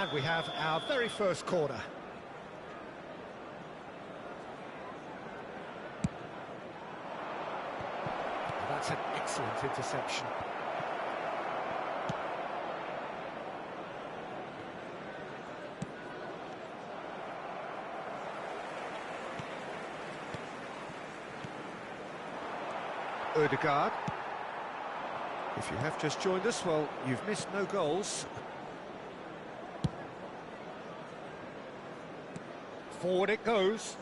And we have our very first corner. That's an excellent interception. Odegaard. If you have just joined us, well, you've missed no goals. Forward it goes.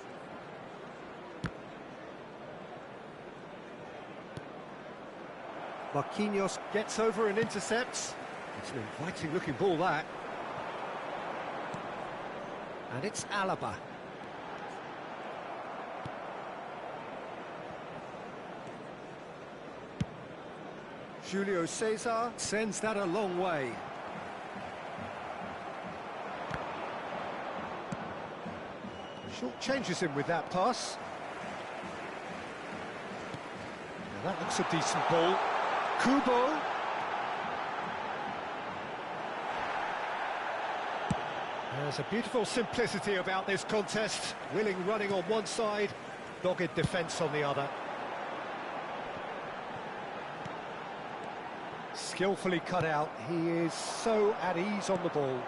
Marquinhos gets over and intercepts. It's an inviting looking ball, that. And it's Alaba. Julio Cesar sends that a long way. Short changes him with that pass. Now that looks a decent ball. Kubo. There's a beautiful simplicity about this contest. Willing running on one side, dogged defence on the other. Skillfully cut out, he is so at ease on the ball.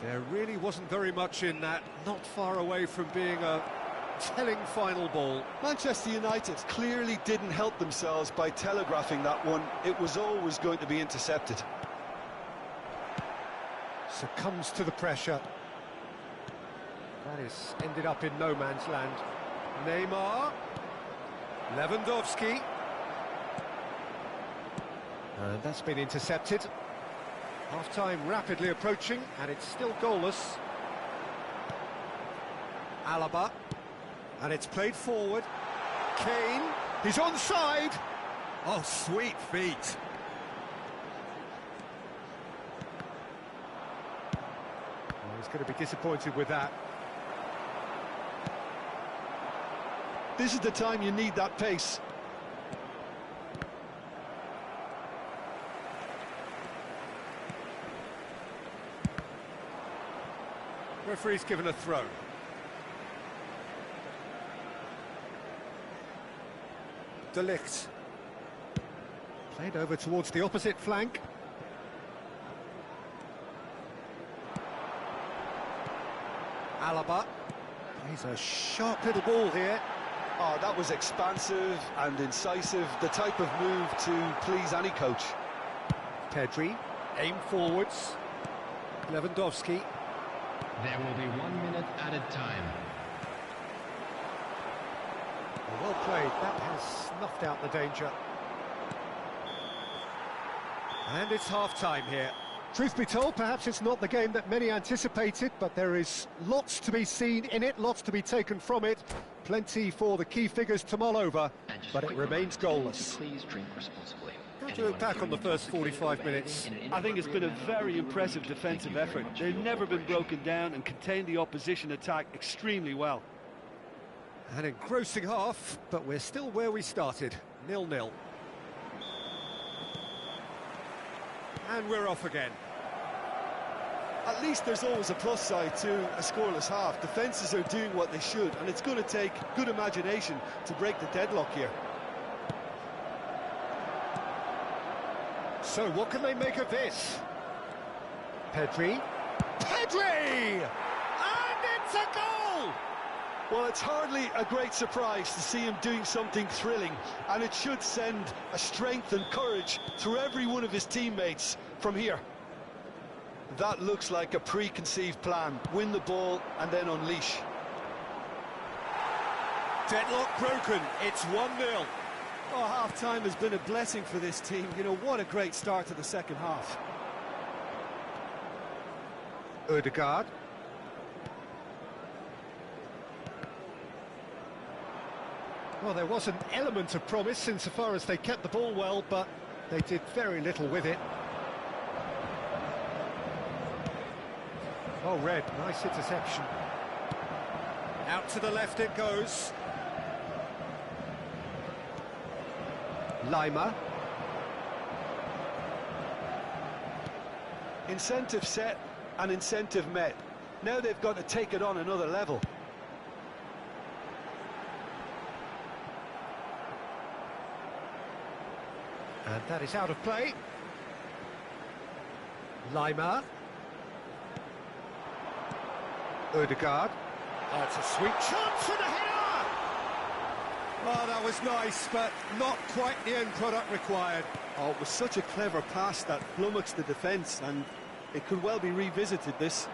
There really wasn't very much in that, not far away from being a telling final ball. Manchester United clearly didn't help themselves by telegraphing that one. It was always going to be intercepted. Succumbs to the pressure. That is ended up in no man's land. Neymar. Lewandowski. And that's been intercepted. Half-time rapidly approaching, and it's still goalless. Alaba. And it's played forward. Kane. He's onside. Oh, sweet feet. Well, he's going to be disappointed with that. This is the time you need that pace. Referee's given a throw. De Ligt. Played over towards the opposite flank. Alaba. Plays a sharp little ball here. Oh, that was expansive and incisive, the type of move to please any coach. Pedri. Aim forwards. Lewandowski. There will be 1 minute added time. Well played, that has snuffed out the danger. And it's half-time here. Truth be told, perhaps it's not the game that many anticipated, but there is lots to be seen in it, lots to be taken from it. Plenty for the key figures to mull over, but it remains goalless. Please drink responsibly. How do you look back on the first 45 minutes? I think it's been a very impressive defensive effort. They've never been broken down and contained the opposition attack extremely well. An engrossing half, but we're still where we started, 0-0. And we're off again. At least there's always a plus side to a scoreless half. Defences are doing what they should, and it's going to take good imagination to break the deadlock here. So what can they make of this? Pedri. Pedri! And it's a goal! Well, it's hardly a great surprise to see him doing something thrilling, and it should send a strength and courage through every one of his teammates from here. That looks like a preconceived plan. Win the ball and then unleash. Deadlock broken, it's 1-0. Oh, half-time has been a blessing for this team. You know, what a great start to the second half. Odegaard. Well, there was an element of promise insofar as they kept the ball well, but they did very little with it. Oh, Red, nice interception. Out to the left it goes. Lima. Incentive set, and incentive met. Now they've got to take it on another level. And that is out of play. Lima. Odegaard. Oh, it's a sweet chance for the header! Oh, that was nice, but not quite the end product required. Oh, it was such a clever pass that flummoxed the defence, and it could well be revisited, this.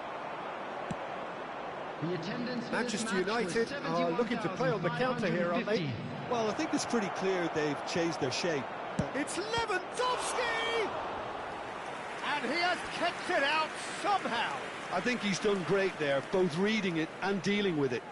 The attendance for this Manchester match United was are looking to play on the counter here, aren't they? 71,550. Well, I think it's pretty clear they've changed their shape. It's Lewandowski! And he has kicked it out somehow. I think he's done great there, both reading it and dealing with it.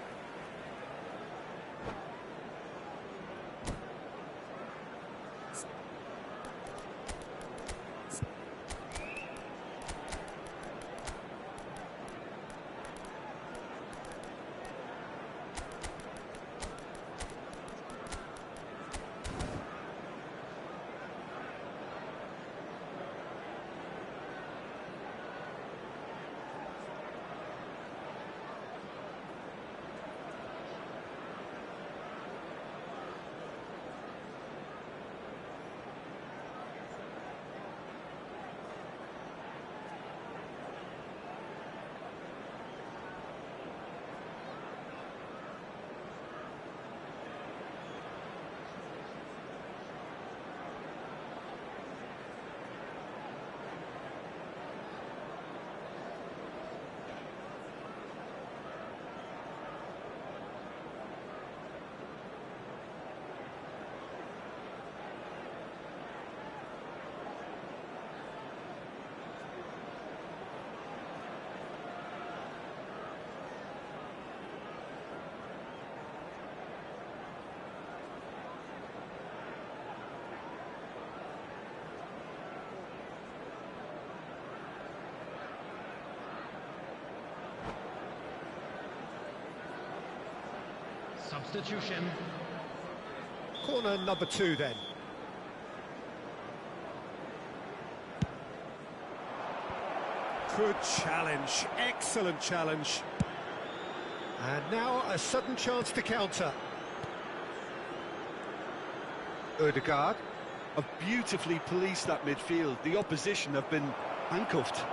Substitution. Corner number 2 then. Good challenge, excellent challenge. And now a sudden chance to counter. Odegaard. Have beautifully policed that midfield. The opposition have been handcuffed.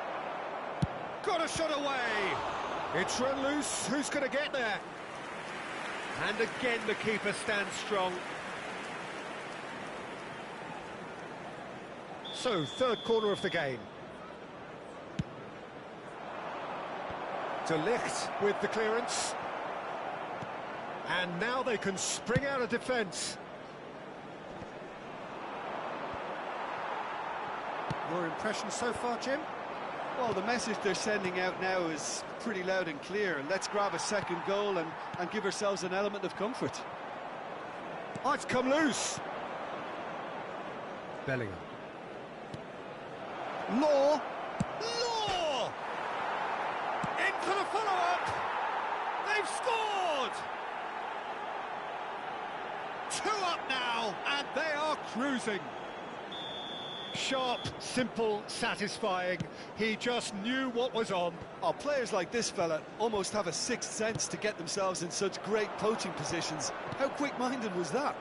Got a shot away. It's run loose. Who's going to get there? And again the keeper stands strong. So, third corner of the game. De Ligt with the clearance. And now they can spring out of defence. Your impression so far, Jim? Well, the message they're sending out now is pretty loud and clear. Let's grab a second goal and give ourselves an element of comfort. Oh, it's come loose. Bellingham. Law. Law! Into the follow-up. They've scored! 2 up now, and they are cruising. Sharp, simple, satisfying. He just knew what was on. Oh, players like this fella almost have a sixth sense to get themselves in such great poaching positions. How quick-minded was that?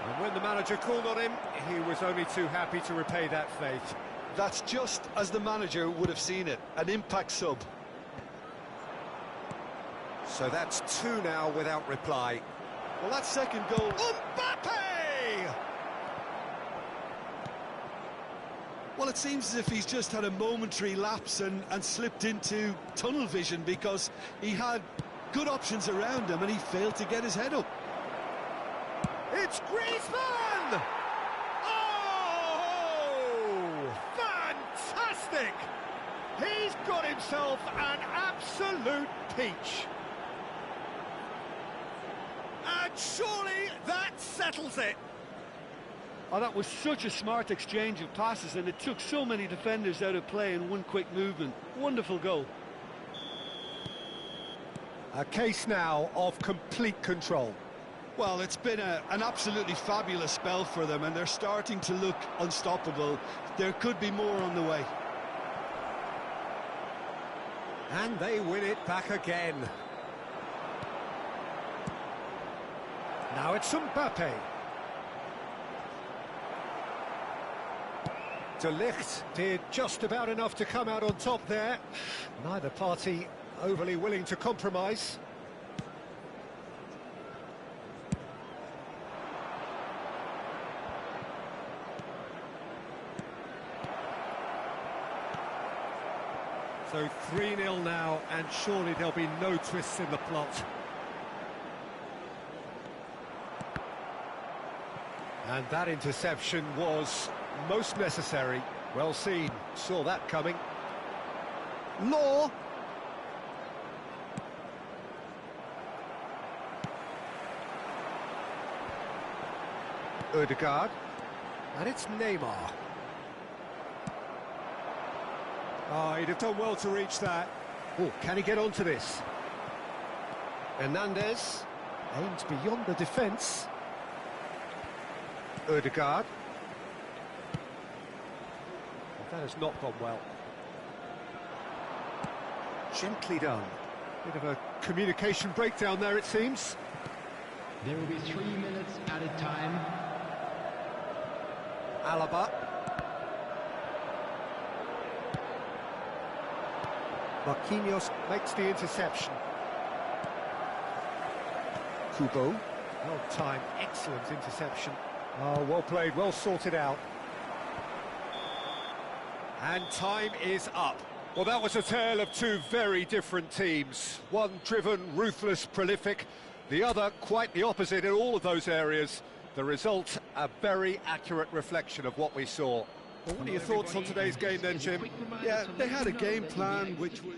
And when the manager called on him, he was only too happy to repay that faith. That's just as the manager would have seen it, an impact sub. So that's 2 now without reply. Well, that second goal... Mbappe! Well, it seems as if he's just had a momentary lapse and slipped into tunnel vision, because he had good options around him and he failed to get his head up. It's Griezmann! Oh! Fantastic! He's got himself an absolute peach. And surely that settles it. Oh, that was such a smart exchange of passes, and it took so many defenders out of play in one quick movement. Wonderful goal. A case now of complete control. Well, it's been an absolutely fabulous spell for them, and they're starting to look unstoppable. There could be more on the way. And they win it back again. Now it's Mbappe. De Ligt did just about enough to come out on top there. Neither party overly willing to compromise. So 3-0 now, and surely there'll be no twists in the plot. And that interception was most necessary. Well seen, saw that coming. Law. Ødegaard. And it's Neymar. Oh, he'd have done well to reach that. Oh, can he get onto this? Hernandez aims beyond the defence. Ødegaard. That has not gone well. Gently done. Bit of a communication breakdown there, it seems. There will be 3 minutes added time. Alaba. Marquinhos makes the interception. Kubo. Well timed, excellent interception. Oh, well played, well sorted out. And time is up. Well, that was a tale of two very different teams. One driven, ruthless, prolific. The other quite the opposite in all of those areas. The result, a very accurate reflection of what we saw. Well, what are your thoughts on today's game then, Jim? Yeah, they had a game plan which was...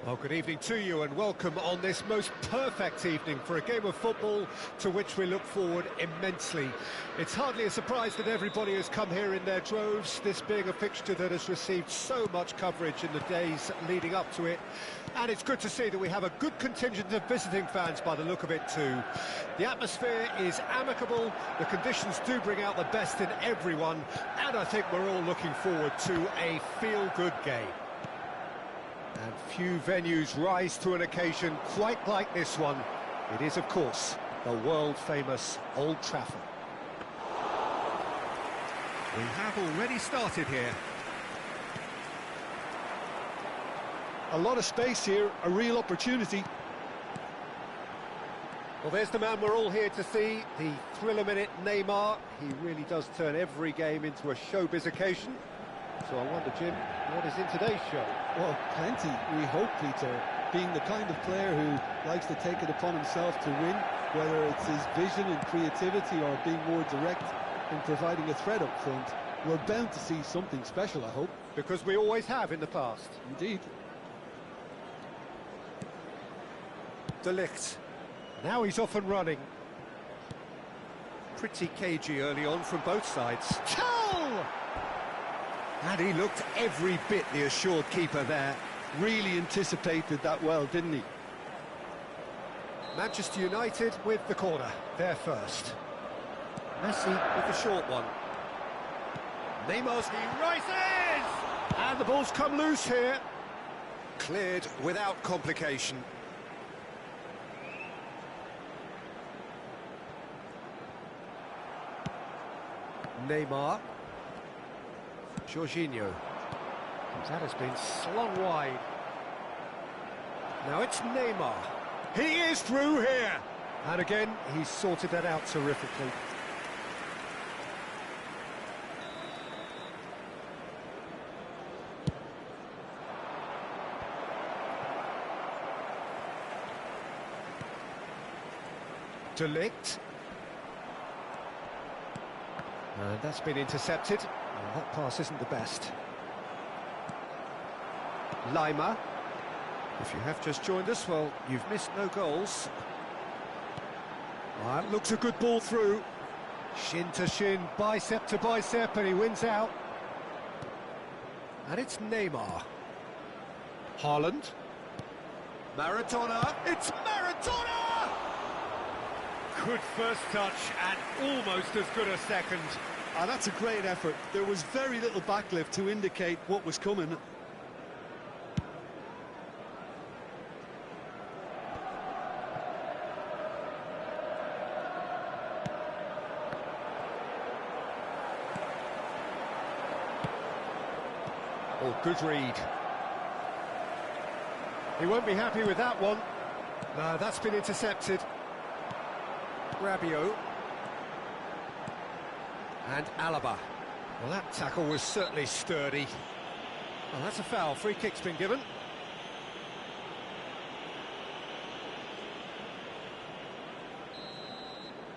Well, good evening to you and welcome on this most perfect evening for a game of football to which we look forward immensely. It's hardly a surprise that everybody has come here in their droves, this being a fixture that has received so much coverage in the days leading up to it. And it's good to see that we have a good contingent of visiting fans by the look of it too. The atmosphere is amicable, the conditions do bring out the best in everyone, and I think we're all looking forward to a feel-good game. And few venues rise to an occasion quite like this one. It is, of course, the world-famous Old Trafford. We have already started here. A lot of space here, a real opportunity. Well, there's the man we're all here to see, the thriller-minute Neymar. He really does turn every game into a showbiz occasion. So I wonder, Jim, what is in today's show? Well, plenty, we hope, Peter. Being the kind of player who likes to take it upon himself to win, whether it's his vision and creativity or being more direct in providing a threat up front, we're bound to see something special, I hope. Because we always have in the past. Indeed. De Ligt. Now he's off and running. Pretty cagey early on from both sides. Goal! And he looked every bit the assured keeper there. Really anticipated that well, didn't he? Manchester United with the corner, there first. Messi with the short one. Neymar's, he rises! And the ball's come loose here. Cleared without complication. Neymar. Jorginho. That has been slung wide. Now it's Neymar. He is through here. And again, he's sorted that out terrifically. De Ligt. And that's been intercepted. Well, that pass isn't the best. Lima. If you have just joined us, well, you've missed no goals. That looks a good ball through. Shin to shin, bicep to bicep, and he wins out. And it's Neymar. Haaland. Maradona. It's Maradona! Good first touch and almost as good a second. That's a great effort. There was very little backlift to indicate what was coming. Oh, good read. He won't be happy with that one. No, that's been intercepted. Rabiot. And Alaba. Well, that tackle was certainly sturdy. Well, that's a foul. Free kick's been given.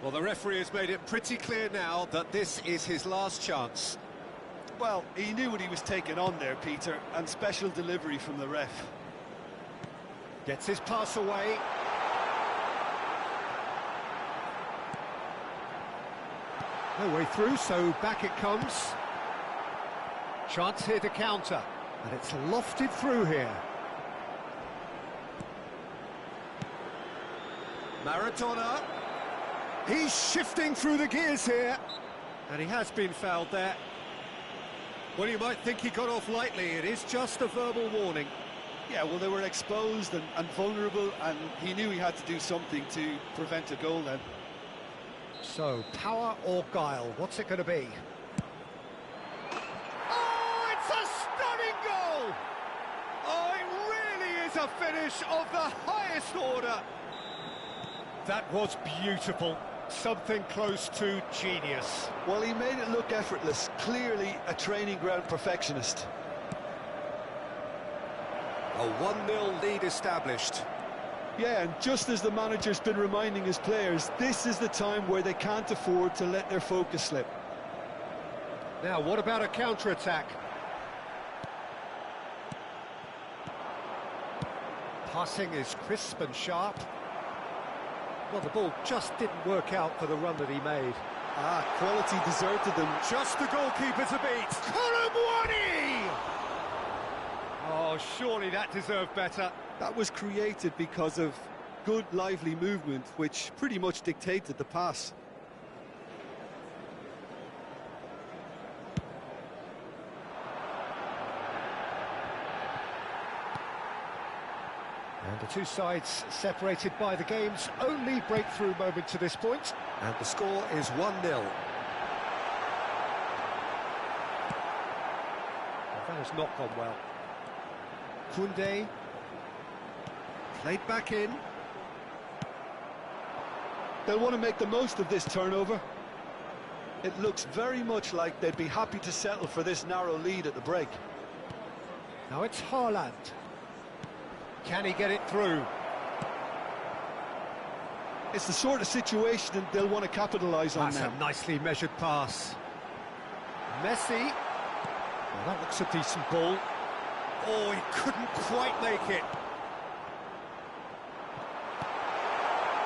Well, the referee has made it pretty clear now that this is his last chance. Well, he knew what he was taking on there, Peter, and special delivery from the ref. Gets his pass away. No way through, so back it comes. Chance here to counter, and it's lofted through here. Maradona. He's shifting through the gears here, and he has been fouled there. Well, you might think he got off lightly. It is just a verbal warning. Yeah, well, they were exposed and vulnerable, and he knew he had to do something to prevent a goal then. So, power or guile, what's it going to be? Oh, it's a stunning goal! Oh, it really is a finish of the highest order. That was beautiful. Something close to genius. Well, he made it look effortless. Clearly a training ground perfectionist. A 1-0 lead established. Yeah, and just as the manager's been reminding his players, this is the time where they can't afford to let their focus slip. Now, what about a counter-attack? Passing is crisp and sharp. Well, the ball just didn't work out for the run that he made. Quality deserted them. Just the goalkeeper to beat. Colomboani! Oh, surely that deserved better. That was created because of good, lively movement, which pretty much dictated the pass. And the two sides separated by the game's only breakthrough moment to this point. And the score is 1-0. Well, that has not gone well. Koundé. Played back in. They'll want to make the most of this turnover. It looks very much like they'd be happy to settle for this narrow lead at the break. Now it's Haaland. Can he get it through? It's the sort of situation they'll want to capitalise on That's now. a nicely measured pass. Messi. Well, that looks a decent ball. Oh, he couldn't quite make it.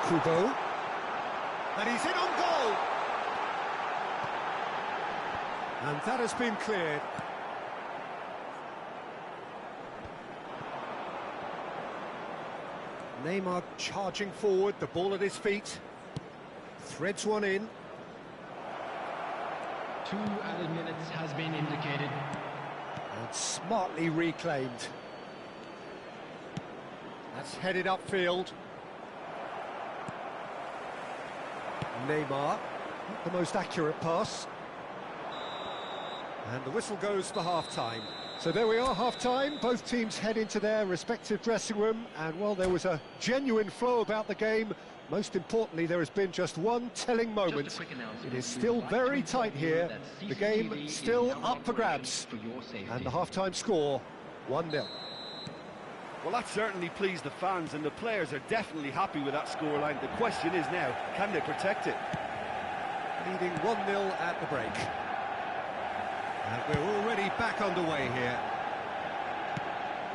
Kubo. And he's in on goal. And that has been cleared. Neymar charging forward, the ball at his feet. Threads one in. 2 added minutes has been indicated. And smartly reclaimed. That's headed upfield. Neymar, not the most accurate pass. And the whistle goes for half-time. So there we are, half-time. Both teams head into their respective dressing room. And while there was a genuine flow about the game, most importantly, there has been just one telling moment. It is still very tight here. The game still up for grabs. And the half-time score, 1-0. Well, that certainly pleased the fans, and the players are definitely happy with that scoreline. The question is now, can they protect it? Leading 1-0 at the break. And we're already back underway here.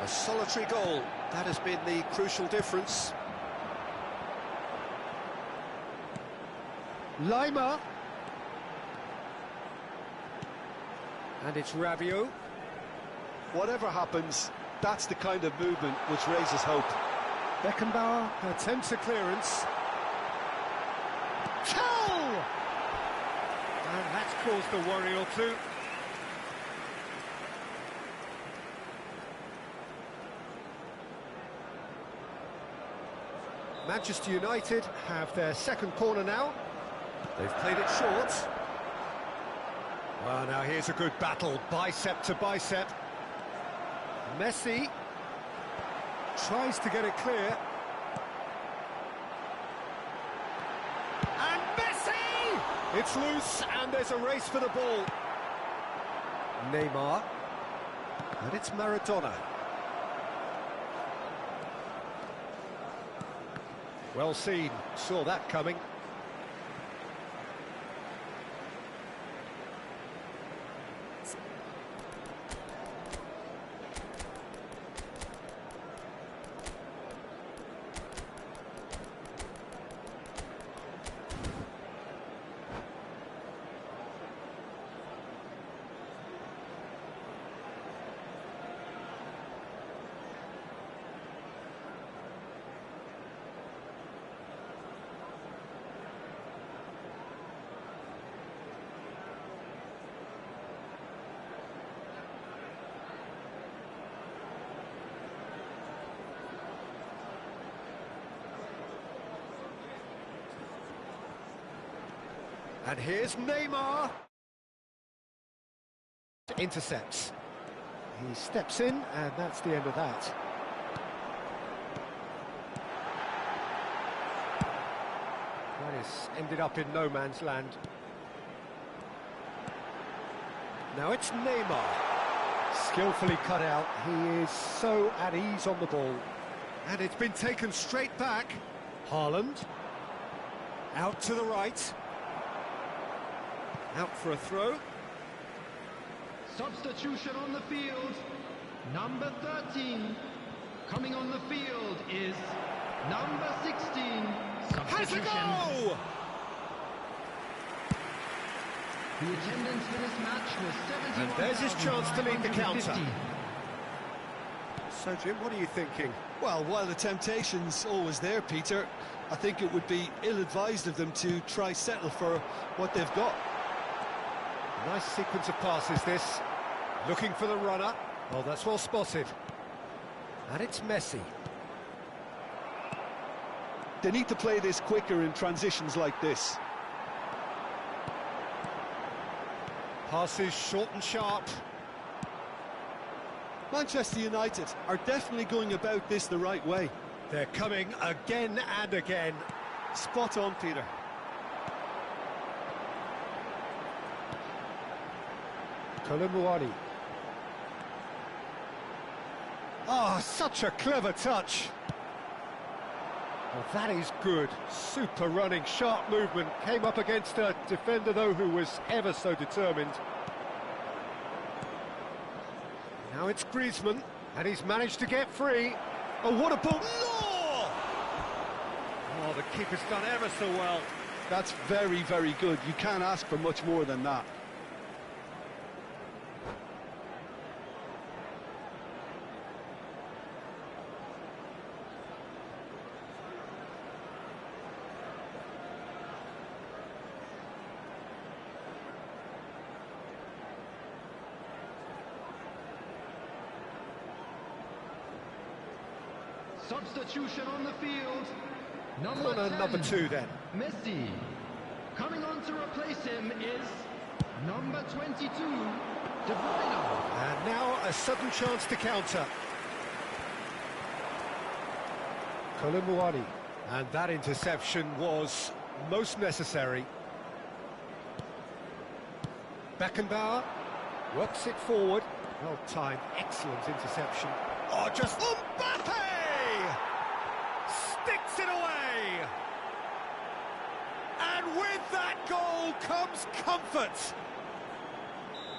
A solitary goal, that has been the crucial difference. Lima. And it's Rabiot. Whatever happens, that's the kind of movement which raises hope. Beckenbauer attempts a clearance. Tell! And that's caused a worry or two. Manchester United have their second corner now. They've played it short. Well, now here's a good battle, bicep to bicep. Messi tries to get it clear. And Messi! It's loose, and there's a race for the ball. Neymar. And it's Maradona. Well seen, saw that coming. And here's Neymar. Intercepts. He steps in, and that's the end of that. That has ended up in no man's land. Now it's Neymar. Skillfully cut out. He is so at ease on the ball. And it's been taken straight back. Haaland. Out to the right. Out for a throw. Substitution on the field. Number 13. Coming on the field is number 16. Has a go! The attendance for this match was 71,550. And there's his chance to lead the counter. So, Jim, what are you thinking? Well, while the temptation's always there, Peter, I think it would be ill-advised of them to try settle for what they've got. Nice sequence of passes, this. Looking for the runner. Oh, that's well spotted. And it's Messi. They need to play this quicker in transitions like this. Passes short and sharp. Manchester United are definitely going about this the right way. They're coming again and again. Spot on, Peter. Colomboani. Oh, such a clever touch. Well, that is good. Super running, sharp movement. Came up against a defender, though, who was ever so determined. Now it's Griezmann, and he's managed to get free. Oh, what a ball! Oh, the keeper's done ever so well. That's very, very good. You can't ask for much more than that. Substitution on the field. Corner 10, number 2 then. Messi. Coming on to replace him is number 22, De Bruyne. And now a sudden chance to counter. Colomboani. And that interception was most necessary. Beckenbauer works it forward. Well timed, excellent interception. Oh, just Mbappe! Sticks it away! And with that goal comes comfort!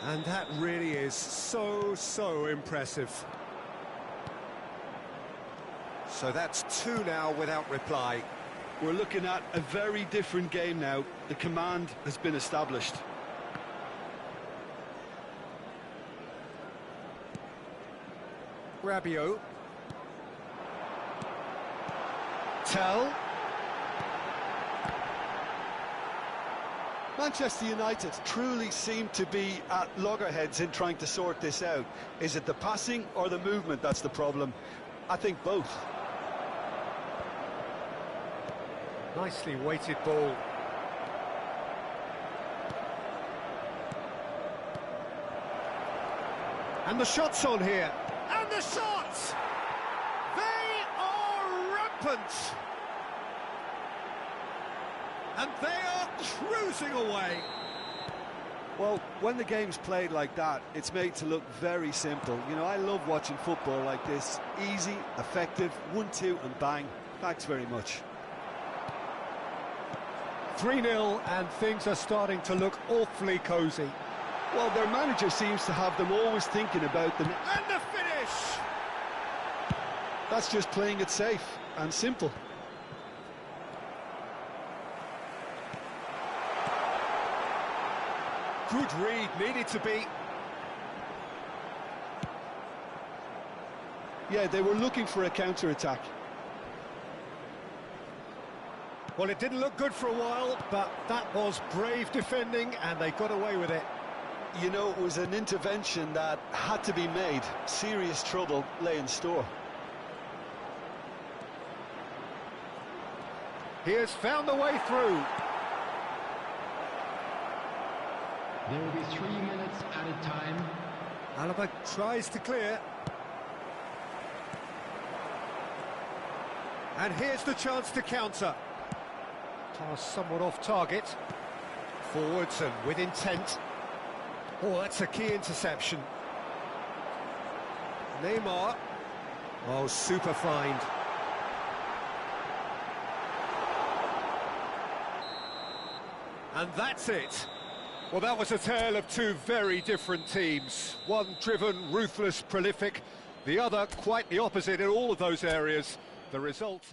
And that really is so impressive. So that's 2 now without reply. We're looking at a very different game now. The command has been established. Rabiot. Tell. Manchester United truly seem to be at loggerheads in trying to sort this out. Is it the passing or the movement that's the problem? I think both. Nicely weighted ball. And the shot's on here. And the shots! They are rampant! And they are cruising away. Well, when the game's played like that, it's made to look very simple. You know, I love watching football like this. Easy, effective, 1-2 and bang. Thanks very much. 3-0 and things are starting to look awfully cosy. Well, their manager seems to have them always thinking about them. And the finish! That's just playing it safe and simple. Good read, needed to be. Yeah, they were looking for a counter-attack. Well, it didn't look good for a while, but that was brave defending, and they got away with it. You know, it was an intervention that had to be made. Serious trouble lay in store. He has found the way through. There will be 3 minutes added time. Alaba tries to clear. And here's the chance to counter. Pass somewhat off target. Forwards and with intent. Oh, that's a key interception. Neymar. Oh, super find. And that's it. Well, that was a tale of 2 very different teams. One driven, ruthless, prolific. The other quite the opposite in all of those areas. The result...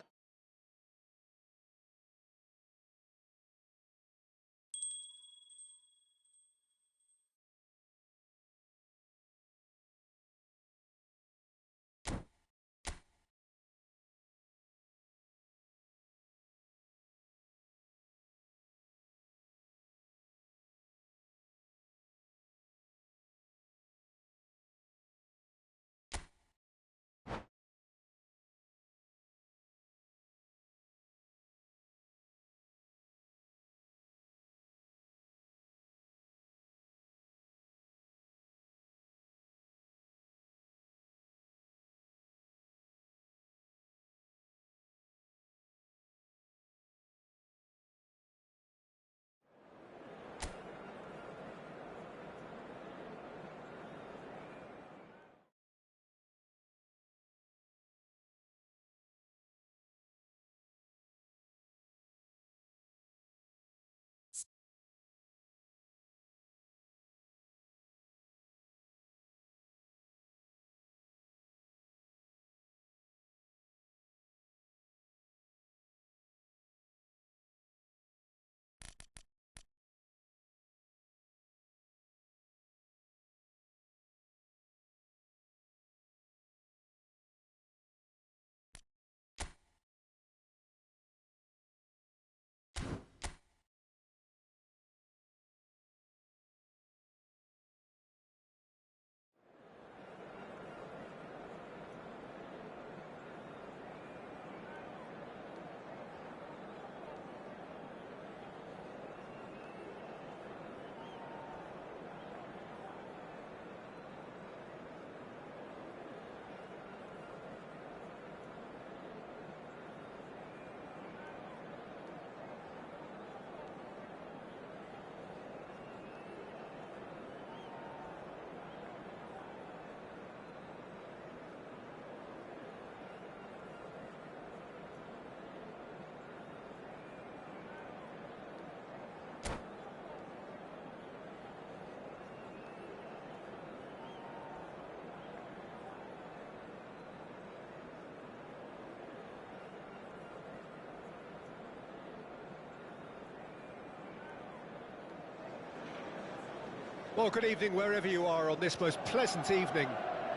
Well, good evening wherever you are on this most pleasant evening.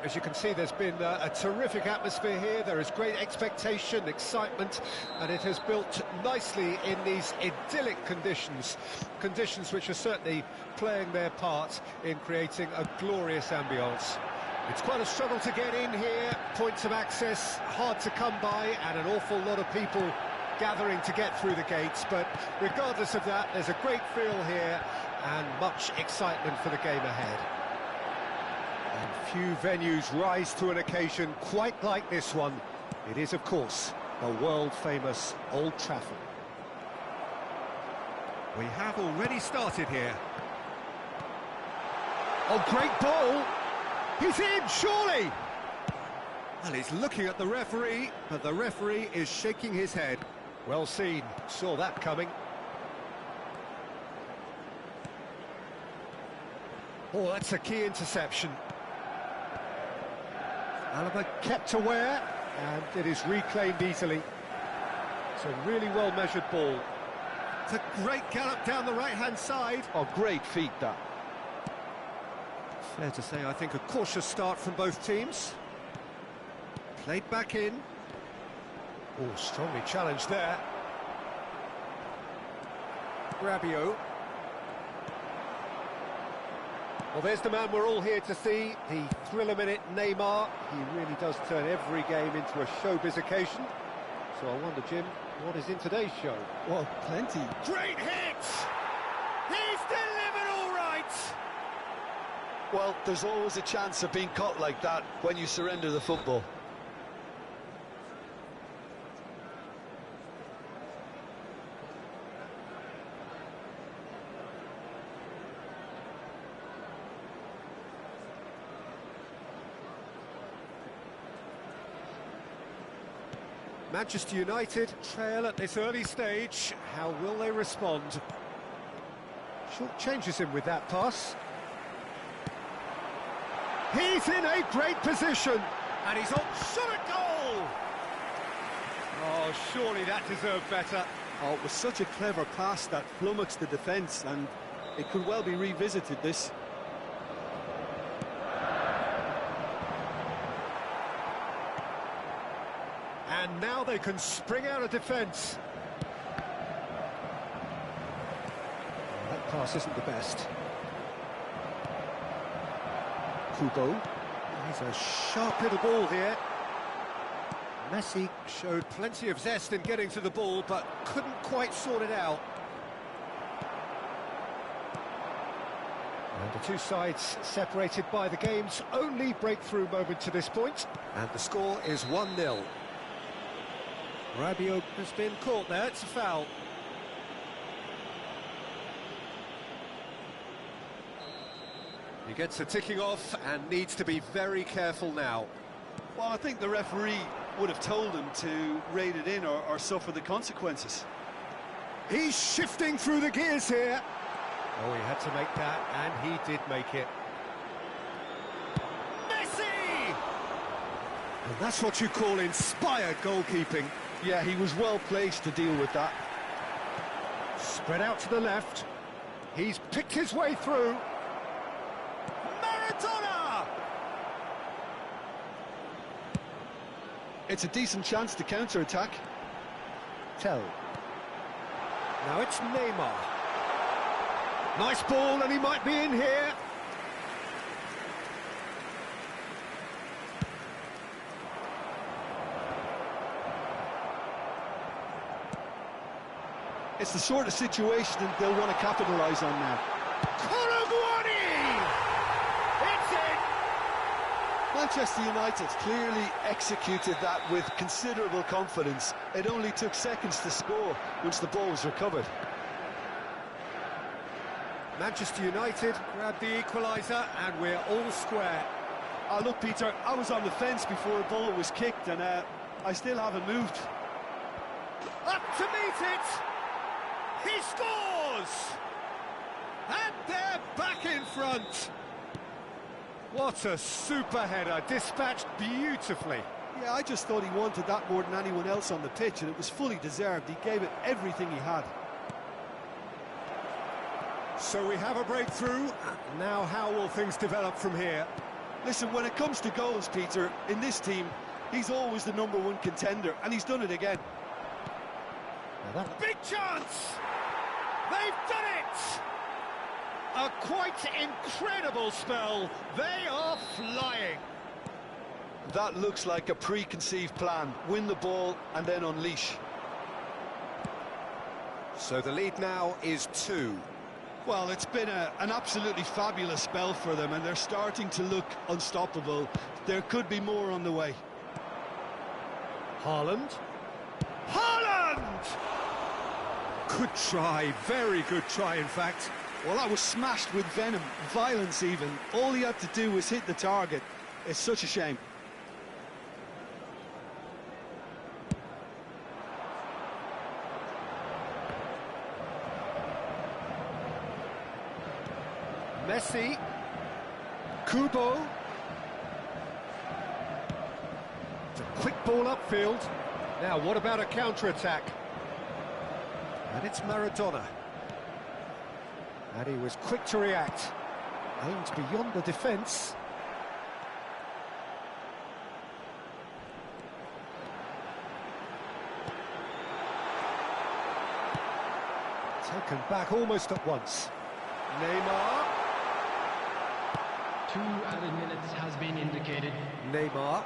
As you can see, there's been a terrific atmosphere here. There is great expectation, excitement, and it has built nicely in these idyllic conditions. Conditions which are certainly playing their part in creating a glorious ambience. It's quite a struggle to get in here, points of access hard to come by, and an awful lot of people gathering to get through the gates. But regardless of that, there's a great feel here and much excitement for the game ahead. And few venues rise to an occasion quite like this one. It is, of course, the world-famous Old Trafford. We have already started here. Oh, great ball! He's in, surely! Well, he's looking at the referee, but the referee is shaking his head. Well seen, saw that coming. Oh, that's a key interception. Alaba kept aware, and it is reclaimed easily. It's a really well-measured ball. It's a great gallop down the right-hand side. Oh, great feat, that. Fair to say, I think, a cautious start from both teams. Played back in. Oh, strongly challenged there. Rabiot. Well, there's the man we're all here to see, the thriller-minute Neymar. He really does turn every game into a showbiz occasion. So I wonder, Jim, what is in today's show? Well, plenty. Great hit! He's delivered all right! Well, there's always a chance of being caught like that when you surrender the football. Manchester United trail at this early stage. How will they respond? Short changes him with that pass. He's in a great position, and he's on shot at goal! Oh, surely that deserved better. Oh, it was such a clever pass that flummoxed the defence, and it could well be revisited, this. And now they can spring out of defence. That pass isn't the best. Kubo. He's a sharp little ball here. Messi showed plenty of zest in getting to the ball, but couldn't quite sort it out. And the two sides separated by the game's only breakthrough moment to this point. And the score is 1-0. Rabiot has been caught there, it's a foul. He gets a ticking off and needs to be very careful now. Well, I think the referee would have told him to rate it in or suffer the consequences. He's shifting through the gears here. Oh, he had to make that, and he did make it. Messi! And that's what you call inspired goalkeeping. Yeah, he was well placed to deal with that. Spread out to the left. He's picked his way through. Maradona! It's a decent chance to counter-attack. Tell. Now it's Neymar. Nice ball, and he might be in here. It's the sort of situation that they'll want to capitalise on now. It's in! Manchester United clearly executed that with considerable confidence. It only took seconds to score once the ball was recovered. Manchester United grab the equaliser, and we're all square. Look, Peter, I was on the fence before the ball was kicked, and I still haven't moved. Up to meet it! He scores! And they're back in front! What a super header, dispatched beautifully. Yeah, I just thought he wanted that more than anyone else on the pitch, and it was fully deserved. He gave it everything he had. So we have a breakthrough. Now how will things develop from here? Listen, when it comes to goals, Peter, in this team, he's always the #1 contender, and he's done it again. Big chance! They've done it! A quite incredible spell. They are flying. That looks like a preconceived plan. Win the ball and then unleash. So the lead now is 2. Well, it's been an absolutely fabulous spell for them, and they're starting to look unstoppable. There could be more on the way. Haaland. Haaland! Good try, very good try, in fact. Well, that was smashed with venom, violence even. All he had to do was hit the target. It's such a shame. Messi. Kubo. It's a quick ball upfield. Now, what about a counter-attack? And it's Maradona. And he was quick to react. Aimed beyond the defence. Taken back almost at once. Neymar. 2 added minutes has been indicated. Neymar.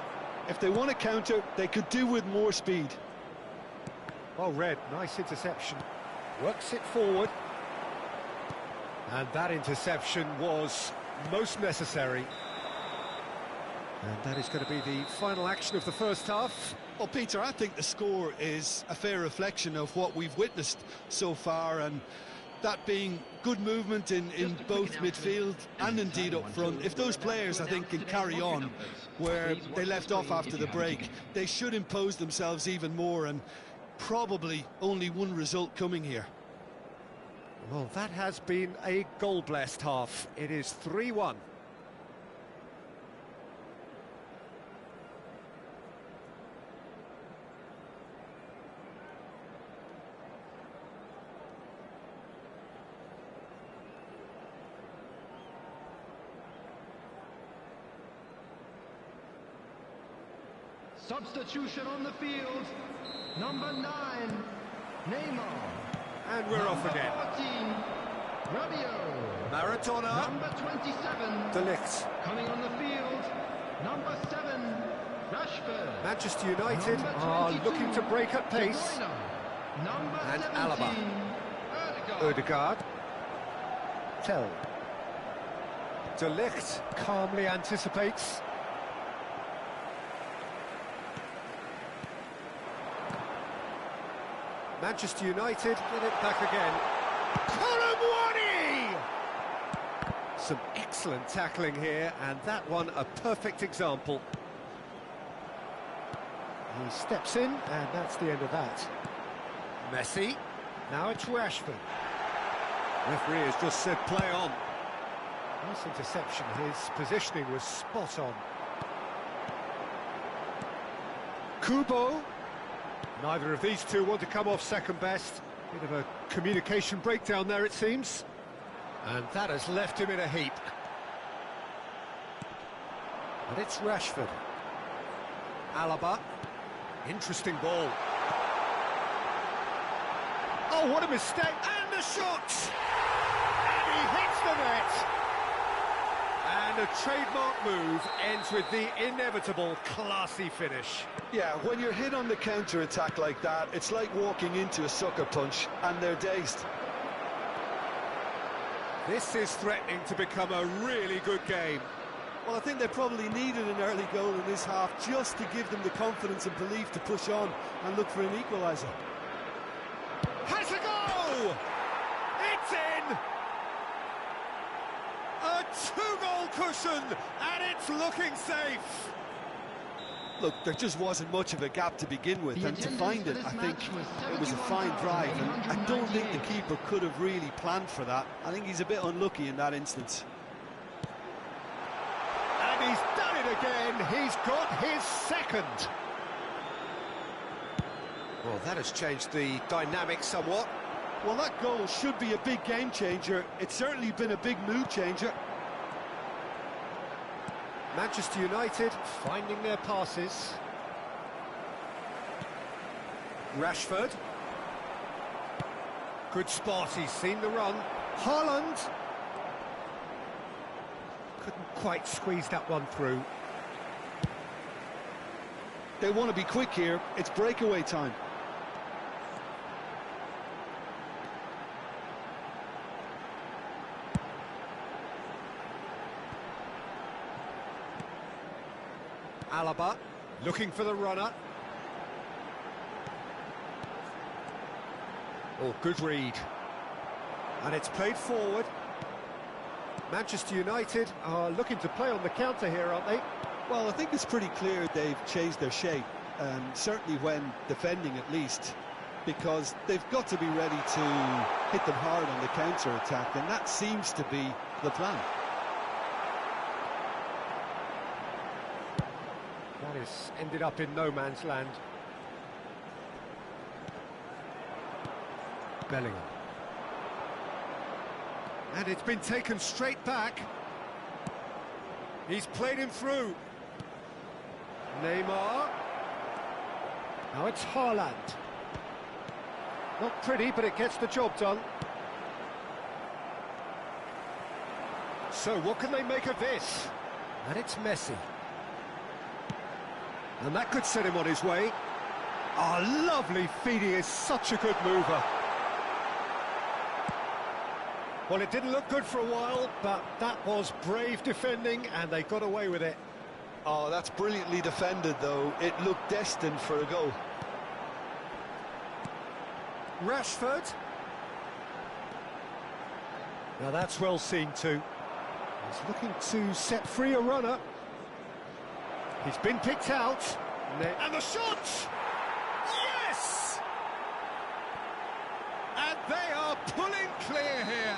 If they want to counter, they could do with more speed. Well read, nice interception. Works it forward. And that interception was most necessary. And that is going to be the final action of the first half. Well, Peter, I think the score is a fair reflection of what we've witnessed so far, and that being good movement in both midfield and indeed up front. If those players, I think, can carry on where they left off after the break, they should impose themselves even more, and probably only one result coming here. Well, that has been a goal-blessed half. It is 3-1. Substitution on the field. Number 9, Neymar. And we're off again. 14, Rabiot. Maradona. Number 27, De Ligt. coming on the field. Number 7, Rashford. Manchester United Number are 22, looking to break at De pace. Bruyne. Number And 17, Alaba. Ødegaard. Ødegaard. Tell. De Ligt calmly anticipates. Manchester United get it back again. Colomwani! Some excellent tackling here, and that one a perfect example. He steps in, and that's the end of that. Messi. Now it's Rashford. Referee has just said play on. Nice interception. His positioning was spot on. Kubo. Neither of these two want to come off second best. Bit of a communication breakdown there, it seems. And that has left him in a heap. And it's Rashford. Alaba. Interesting ball. Oh, what a mistake. And the shot! And he hits the net. And a trademark move ends with the inevitable classy finish. Yeah, when you're hit on the counter-attack like that, it's like walking into a sucker punch, and they're dazed. This is threatening to become a really good game. Well, I think they probably needed an early goal in this half just to give them the confidence and belief to push on and look for an equaliser. Has a go! It's in! A 2-goal cushion, and it's looking safe. Look, there just wasn't much of a gap to begin with, and to find it, I think it was a fine drive, and I don't think the keeper could have really planned for that. I think he's a bit unlucky in that instance. And he's done it again. He's got his second. Well, that has changed the dynamic somewhat. Well, that goal should be a big game changer. It's certainly been a big mood changer. Manchester United finding their passes. Rashford. Good spot, he's seen the run. Haaland. Couldn't quite squeeze that one through. They want to be quick here. It's breakaway time. Alaba looking for the runner. Oh, good read. And it's played forward. Manchester United are looking to play on the counter here, aren't they? Well, I think it's pretty clear they've changed their shape, certainly when defending at least, because they've got to be ready to hit them hard on the counter-attack, and that seems to be the plan. That has ended up in no man's land. Bellingham. And it's been taken straight back. He's played him through. Neymar. Now it's Haaland. Not pretty, but it gets the job done. So what can they make of this? And it's Messi. And that could set him on his way. Oh, lovely feed. He is such a good mover. Well, it didn't look good for a while, but that was brave defending, and they got away with it. Oh, that's brilliantly defended, though. It looked destined for a goal. Rashford. Now that's well seen too. He's looking to set free a runner. He's been picked out. And the shot! Yes! And they are pulling clear here.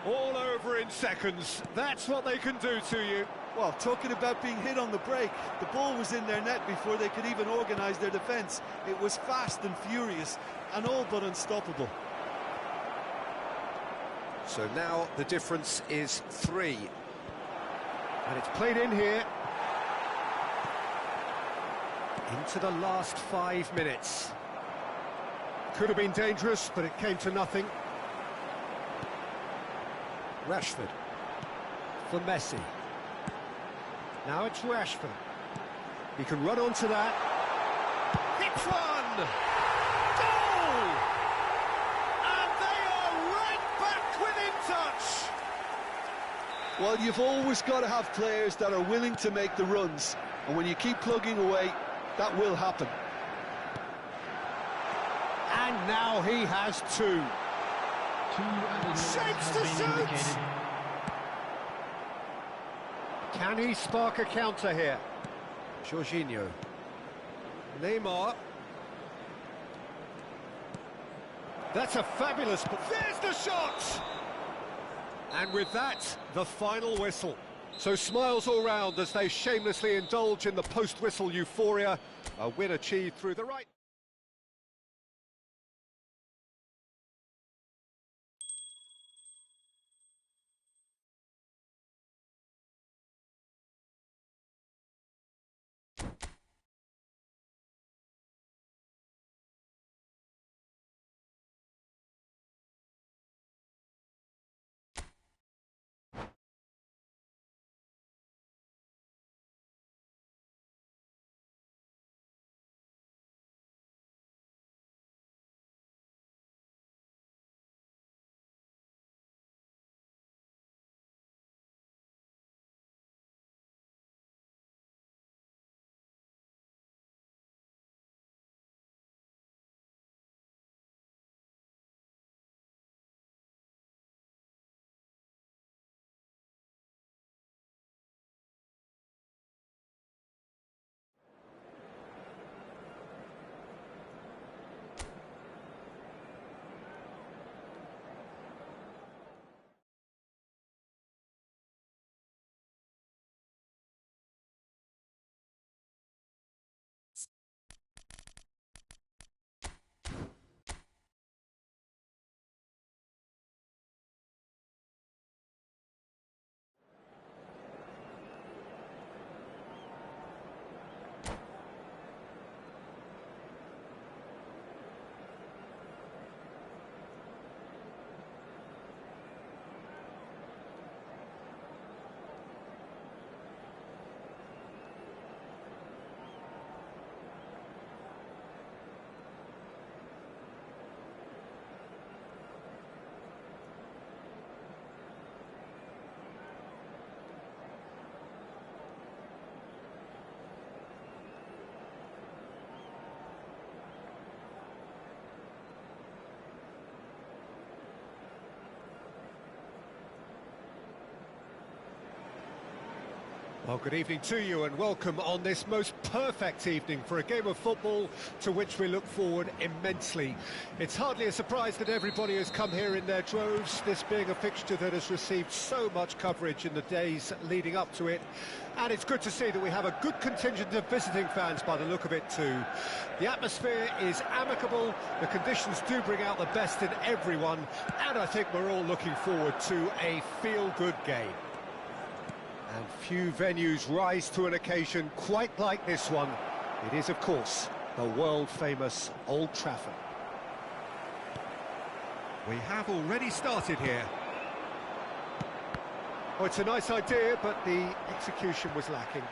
All over in seconds. That's what they can do to you. Well, talking about being hit on the break, the ball was in their net before they could even organise their defence. It was fast and furious and all but unstoppable. So now the difference is 3. And it's played in here. Into the last 5 minutes. Could have been dangerous, but it came to nothing. Rashford for Messi. Now it's Rashford. He can run onto that. Hits one! Goal! And they are right back within touch! Well, you've always got to have players that are willing to make the runs. And when you keep plugging away, that will happen. And now he has 2. Shapes to shoot! Can he spark a counter here? Jorginho. Neymar. That's a fabulous... There's the shot! And with that, the final whistle. So smiles all round as they shamelessly indulge in the post-whistle euphoria. A win achieved through the right... Well, good evening to you and welcome on this most perfect evening for a game of football to which we look forward immensely. It's hardly a surprise that everybody has come here in their droves, this being a fixture that has received so much coverage in the days leading up to it. And it's good to see that we have a good contingent of visiting fans by the look of it too. The atmosphere is amicable, the conditions do bring out the best in everyone, and I think we're all looking forward to a feel-good game. And few venues rise to an occasion quite like this one. It is, of course, the world-famous Old Trafford. We have already started here. Oh, it's a nice idea, but the execution was lacking.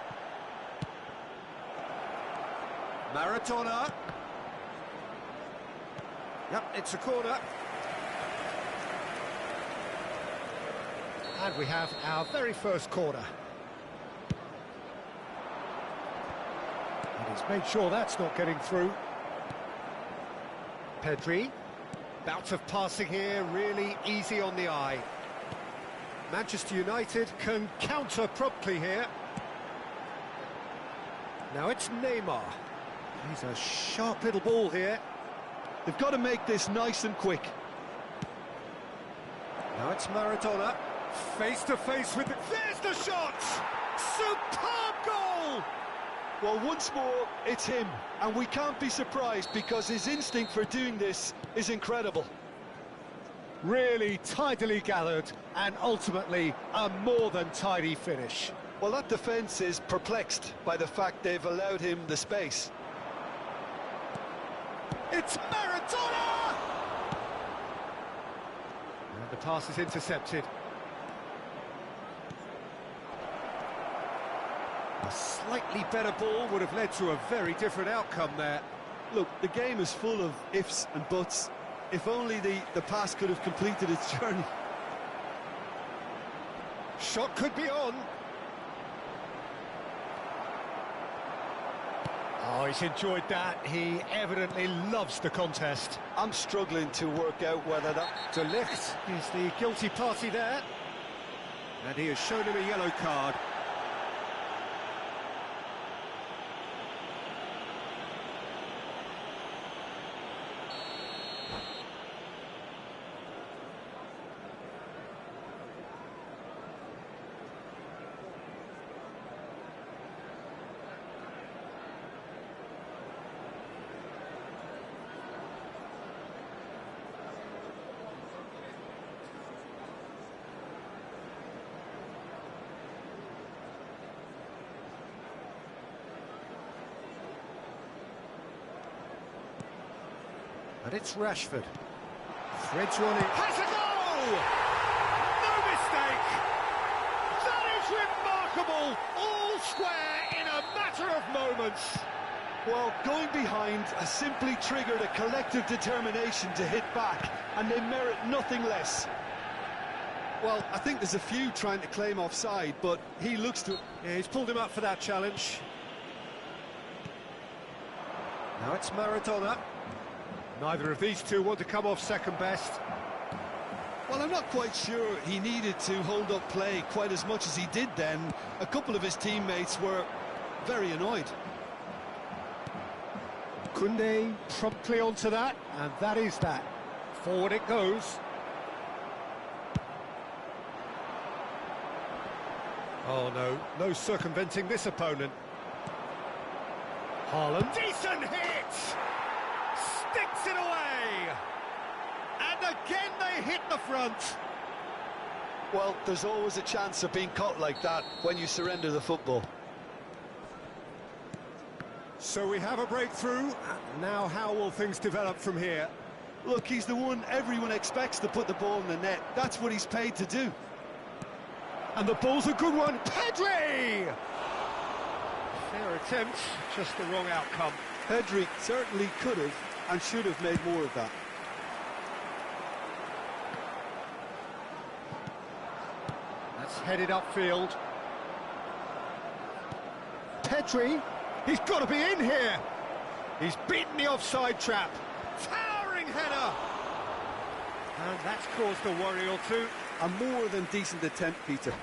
Maradona. Yep, it's a corner. And we have our very first corner. And he's made sure that's not getting through. Pedri. Bout of passing here, really easy on the eye. Manchester United can counter promptly here. Now it's Neymar. He's a sharp little ball here. They've got to make this nice and quick. Now it's Maradona. Face to face with the... There's the shot! Superb goal! Well, once more, it's him. And we can't be surprised because his instinct for doing this is incredible. Really tidily gathered and ultimately a more than tidy finish. Well, that defence is perplexed by the fact they've allowed him the space. It's Maradona! And the pass is intercepted. A slightly better ball would have led to a very different outcome there. Look, the game is full of ifs and buts. If only the pass could have completed its journey. Shot could be on. Oh, he's enjoyed that. He evidently loves the contest. I'm struggling to work out whether that... De Ligt is the guilty party there. And he has shown him a yellow card. And it's Rashford. Threads one in. Has a goal! No mistake! That is remarkable! All square in a matter of moments. Well, going behind has simply triggered a collective determination to hit back, and they merit nothing less. Well, I think there's a few trying to claim offside, but he looks to... Yeah, he's pulled him up for that challenge. Now it's Maradona. Neither of these two want to come off second best. Well, I'm not quite sure he needed to hold up play quite as much as he did then. A couple of his teammates were very annoyed. Koundé promptly onto that, and that is that. Forward it goes. Oh no, no circumventing this opponent. Haaland. Decent hit! Sticks it away! And again they hit the front. Well, there's always a chance of being caught like that when you surrender the football. So we have a breakthrough. Now how will things develop from here? Look, he's the one everyone expects to put the ball in the net. That's what he's paid to do. And the ball's a good one. Pedri! Fair attempt, just the wrong outcome. Pedri certainly could have and should have made more of that. That's headed upfield. Pedri, he's got to be in here. He's beaten the offside trap. Towering header. And that's caused a worry or two. A more than decent attempt, Peter.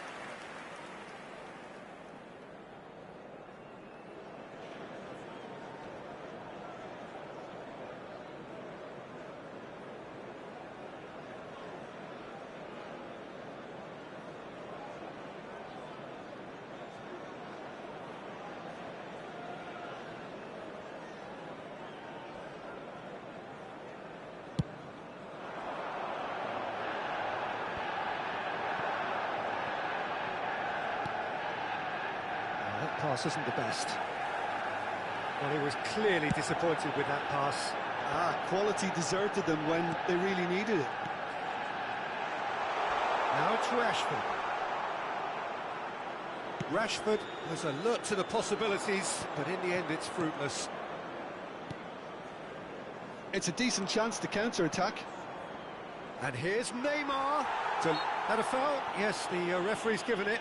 pass isn't the best. Well, he was clearly disappointed with that pass. Quality deserted them when they really needed it. Now it's Rashford. Rashford was alert to the possibilities, but in the end it's fruitless. It's a decent chance to counter-attack. And here's Neymar. Had a foul? Yes, the referee's given it.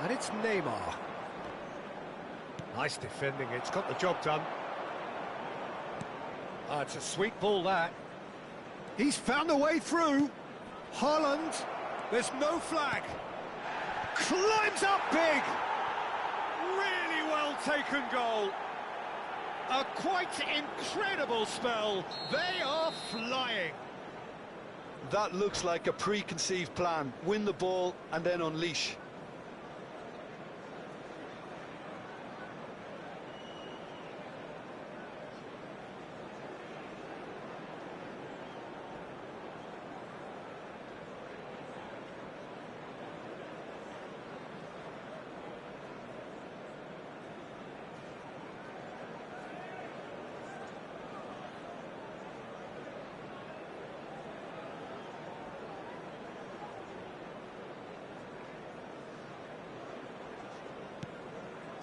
And it's Neymar. Nice defending, it's got the job done. It's a sweet ball, that. He's found a way through. Haaland, there's no flag. Climbs up big. Really well taken goal. A quite incredible spell. They are flying. That looks like a preconceived plan. Win the ball and then unleash.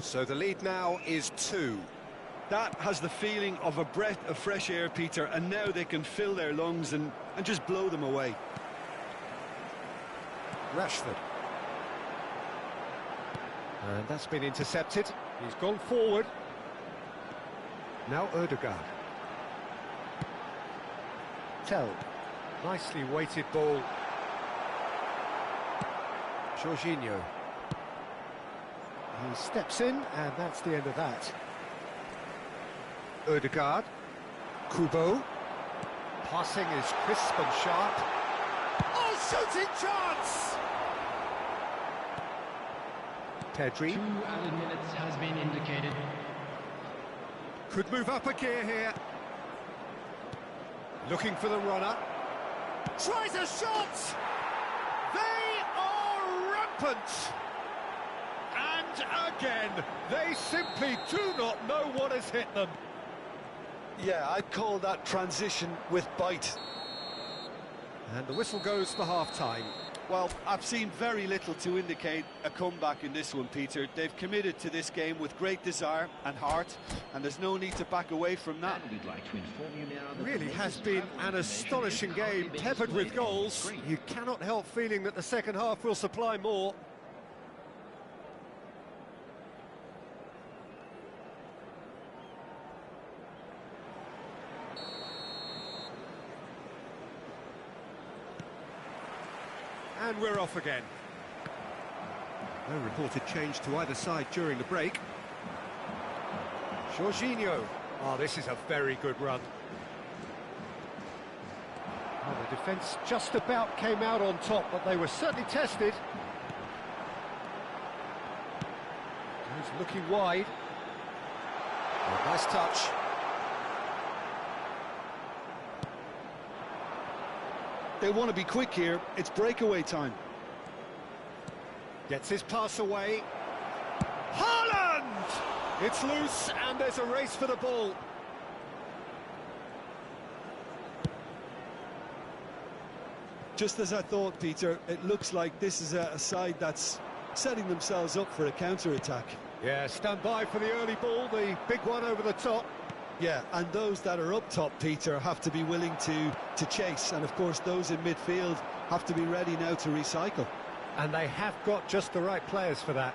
So the lead now is 2. That has the feeling of a breath of fresh air, Peter, and now they can fill their lungs and just blow them away. Rashford. And that's been intercepted. He's gone forward. Now Ødegaard. Tell. Nicely weighted ball. Jorginho. He steps in, and that's the end of that. Ødegaard. Kubo. Passing is crisp and sharp. Oh, shooting chance! Pedri. 2 added minutes has been indicated. Could move up a gear here. Looking for the runner. Tries a shot! They are rampant! And again, they simply do not know what has hit them. Yeah, I'd call that transition with bite. And the whistle goes for half-time. Well, I've seen very little to indicate a comeback in this one, Peter. They've committed to this game with great desire and heart, and there's no need to back away from that. We'd like to inform you now that Really has been an astonishing game, peppered with goals. You cannot help feeling that the second half will supply more. And we're off again. No reported change to either side during the break. Jorginho. Oh, this is a very good run. Well, the defence just about came out on top, but they were certainly tested. He's looking wide. Oh, nice touch. They want to be quick here. It's breakaway time. Gets his pass away. Haaland! It's loose, and there's a race for the ball. Just as I thought, Peter, it looks like this is a side that's setting themselves up for a counter-attack. Yeah, stand by for the early ball, the big one over the top. Yeah, and those that are up top, Peter, have to be willing to chase. And, of course, those in midfield have to be ready now to recycle. And they have got just the right players for that.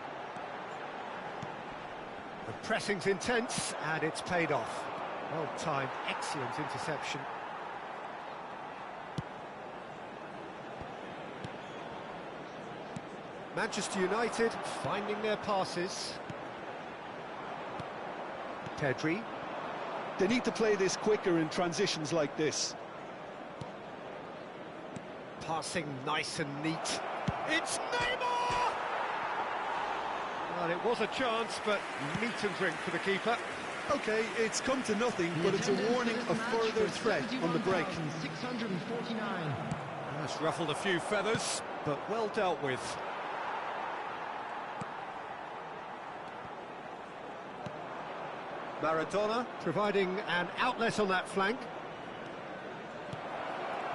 The pressing's intense, and it's paid off. Well timed, excellent interception. Manchester United finding their passes. Pedri. They need to play this quicker in transitions like this. Passing nice and neat. It's Neymar! Well, it was a chance, but meat and drink for the keeper. OK, it's come to nothing, but it's a warning of further threat on the break. 649. That's ruffled a few feathers. but well dealt with. Maradona providing an outlet on that flank.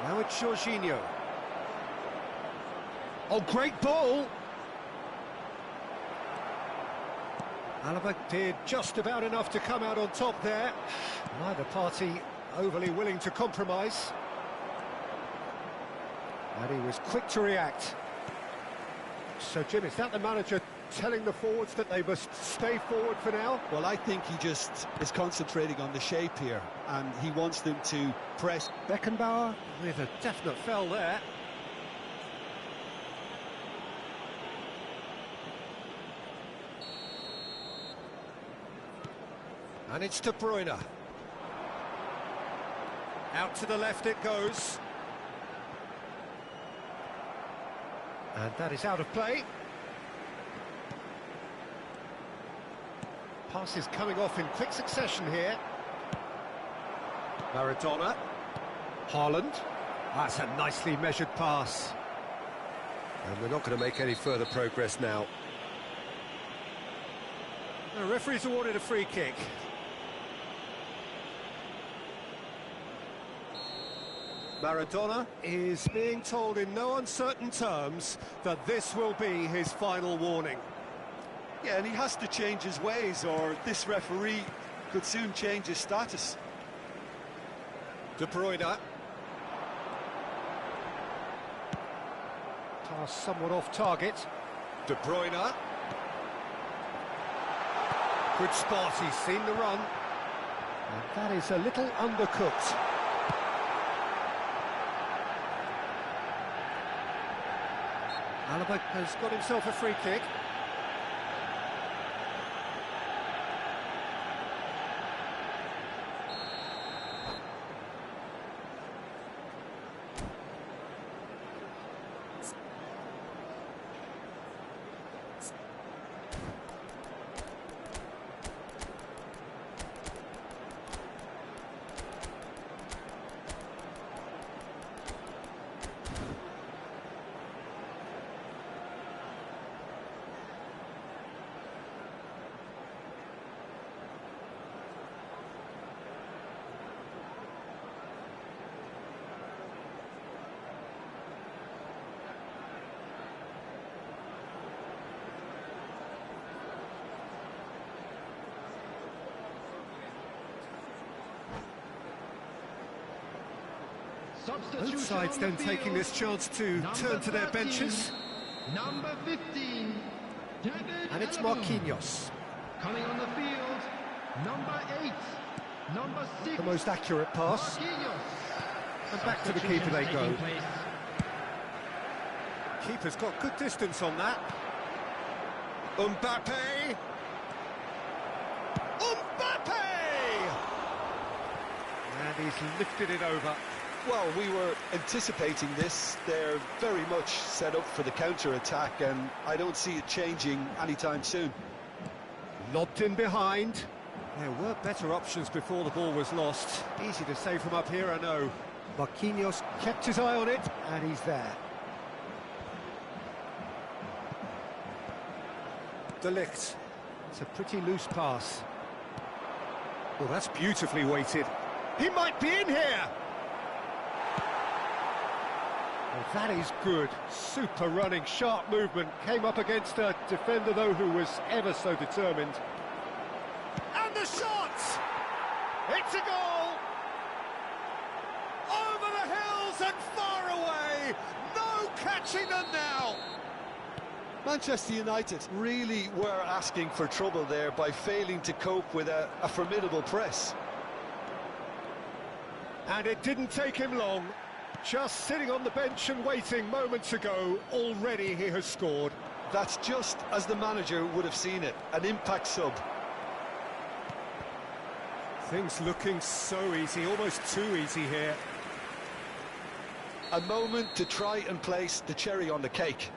Now it's Jorginho. Oh, great ball! Alaba did just about enough to come out on top there. Neither party overly willing to compromise. And he was quick to react. So, Jim, is that the manager telling the forwards that they must stay forward for now? Well, I think he just is concentrating on the shape here, and he wants them to press. Beckenbauer with a definite foul there. And it's De Bruyne. Out to the left it goes. And that is out of play. Passes coming off in quick succession here. Maradona. Haaland. That's a nicely measured pass. And we're not going to make any further progress now. The referee's awarded a free kick. Maradona is being told in no uncertain terms that this will be his final warning. Yeah, and he has to change his ways, or this referee could soon change his status. De Bruyne. Pass somewhat off target. De Bruyne. Good spot, he's seen the run. And that is a little undercooked. Alaba has got himself a free kick. Both sides then taking this chance to turn to their benches. Number 15, David And it's Alaba. Marquinhos. Coming on the field, number 8, number 6. The most accurate pass. Marquinhos. And back to the keeper they go. Taking place. Keeper's got good distance on that. Mbappe! Mbappe! And he's lifted it over. Well, we were anticipating this. They're very much set up for the counter-attack, and I don't see it changing anytime soon. Lobbed in behind. There were better options before the ball was lost. Easy to say from up here, I know. Marquinhos kept his eye on it, and he's there. De Ligt. It's a pretty loose pass. Well, that's beautifully weighted. He might be in here! Well, that is good. Super running, sharp movement. Came up against a defender, though, who was ever so determined. And the shot! It's a goal! Over the hills and far away! No catching them now! Manchester United really were asking for trouble there by failing to cope with a formidable press. And it didn't take him long. Just sitting on the bench and waiting moments ago, already he has scored. That's just as the manager would have seen it, an impact sub. Things looking so easy, almost too easy here. A moment to try and place the cherry on the cake.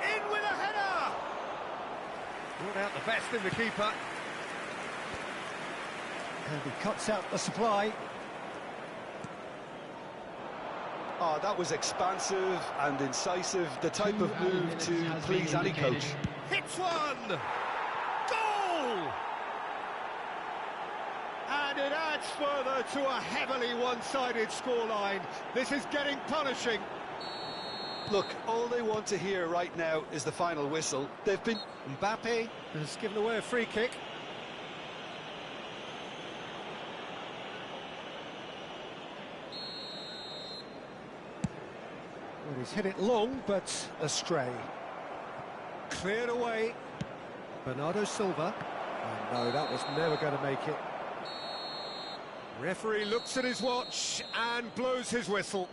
In with a header! Brought out the best in the keeper. And he cuts out the supply. Oh, that was expansive and incisive, the type of move to please any coach. Hits one! Goal! And it adds further to a heavily one-sided scoreline. This is getting punishing. Look, all they want to hear right now is the final whistle. They've been... Mbappe has given away a free kick. Well, he's hit it long, but astray. Cleared away. Bernardo Silva. Oh, no, that was never going to make it. Referee looks at his watch and blows his whistle.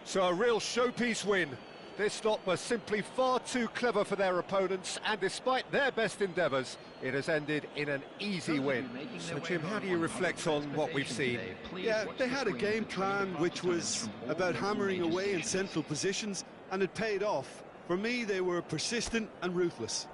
So a real showpiece win. This lot was simply far too clever for their opponents, and despite their best endeavours, it has ended in an easy win. So, Jim, how do you reflect on what we've seen? Yeah, they had a game plan which was about hammering away in central positions, and it paid off. For me, they were persistent and ruthless.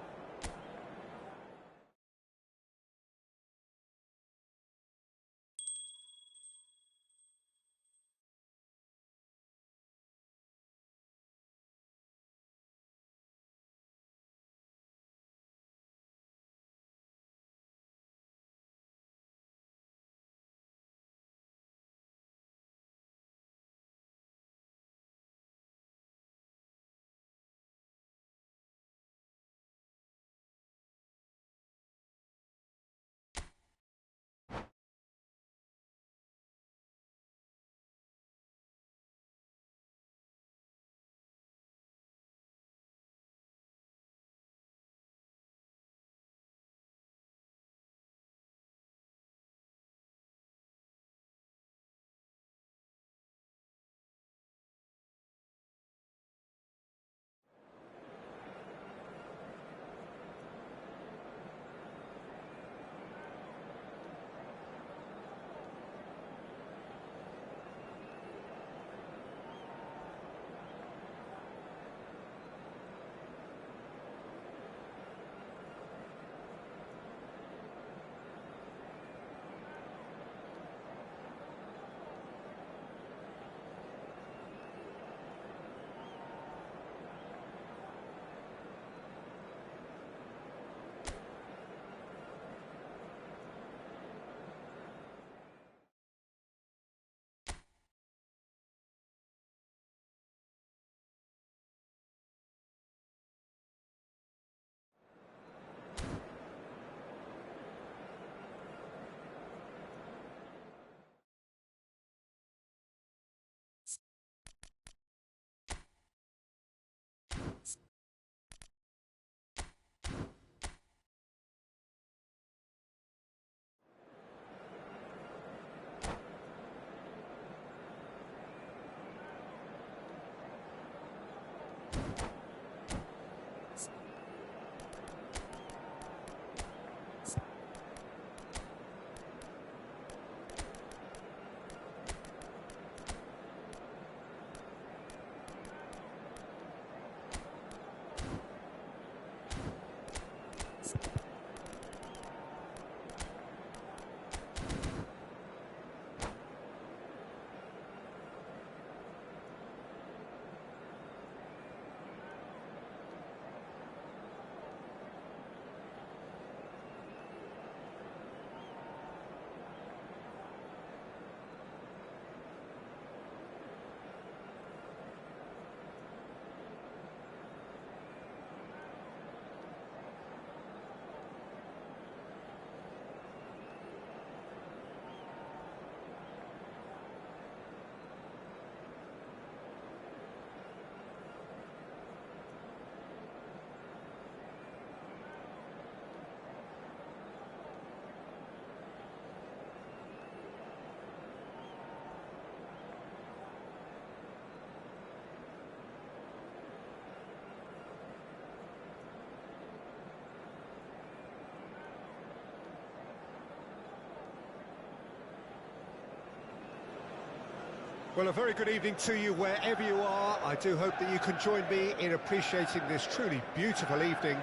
Well, a very good evening to you wherever you are. I do hope that you can join me in appreciating this truly beautiful evening,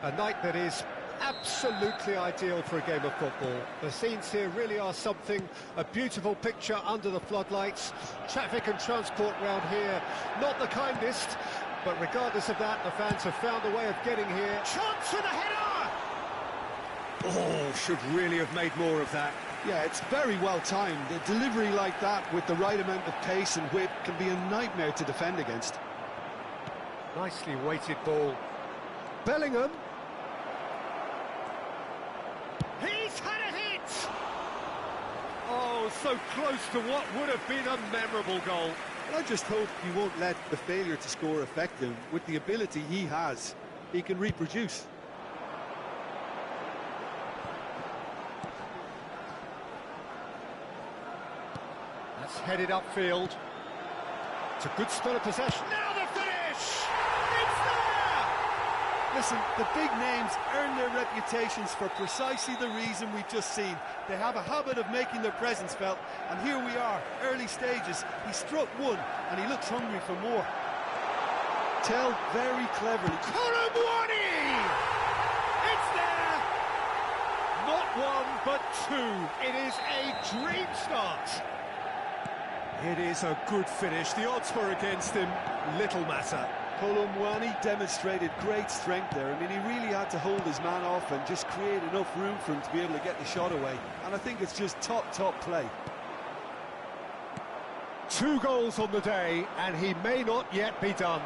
a night that is Absolutely ideal for a game of football. The scenes here really are something, a beautiful picture under the floodlights. Traffic and transport round here, not the kindest, but regardless of that, the fans have found a way of getting here. Chance for the header! Oh, should really have made more of that. Yeah, it's very well timed. A delivery like that with the right amount of pace and whip can be a nightmare to defend against. Nicely weighted ball. Bellingham. He's had a hit! Oh, so close to what would have been a memorable goal. I just hope he won't let the failure to score affect him. With the ability he has, he can reproduce. That's headed upfield. It's a good spell of possession. Now the finish! It's there! Listen, the big names earn their reputations for precisely the reason we've just seen. They have a habit of making their presence felt, and here we are, early stages. He struck one, and he looks hungry for more. Tell very cleverly. Colomboani! It's there! Not one, but two. It is a dream start. It is a good finish. The odds were against him. Little matter. Colomboani demonstrated great strength there. I mean, he really had to hold his man off and just create enough room for him to be able to get the shot away. And I think it's just top play. 2 goals on the day, and he may not yet be done.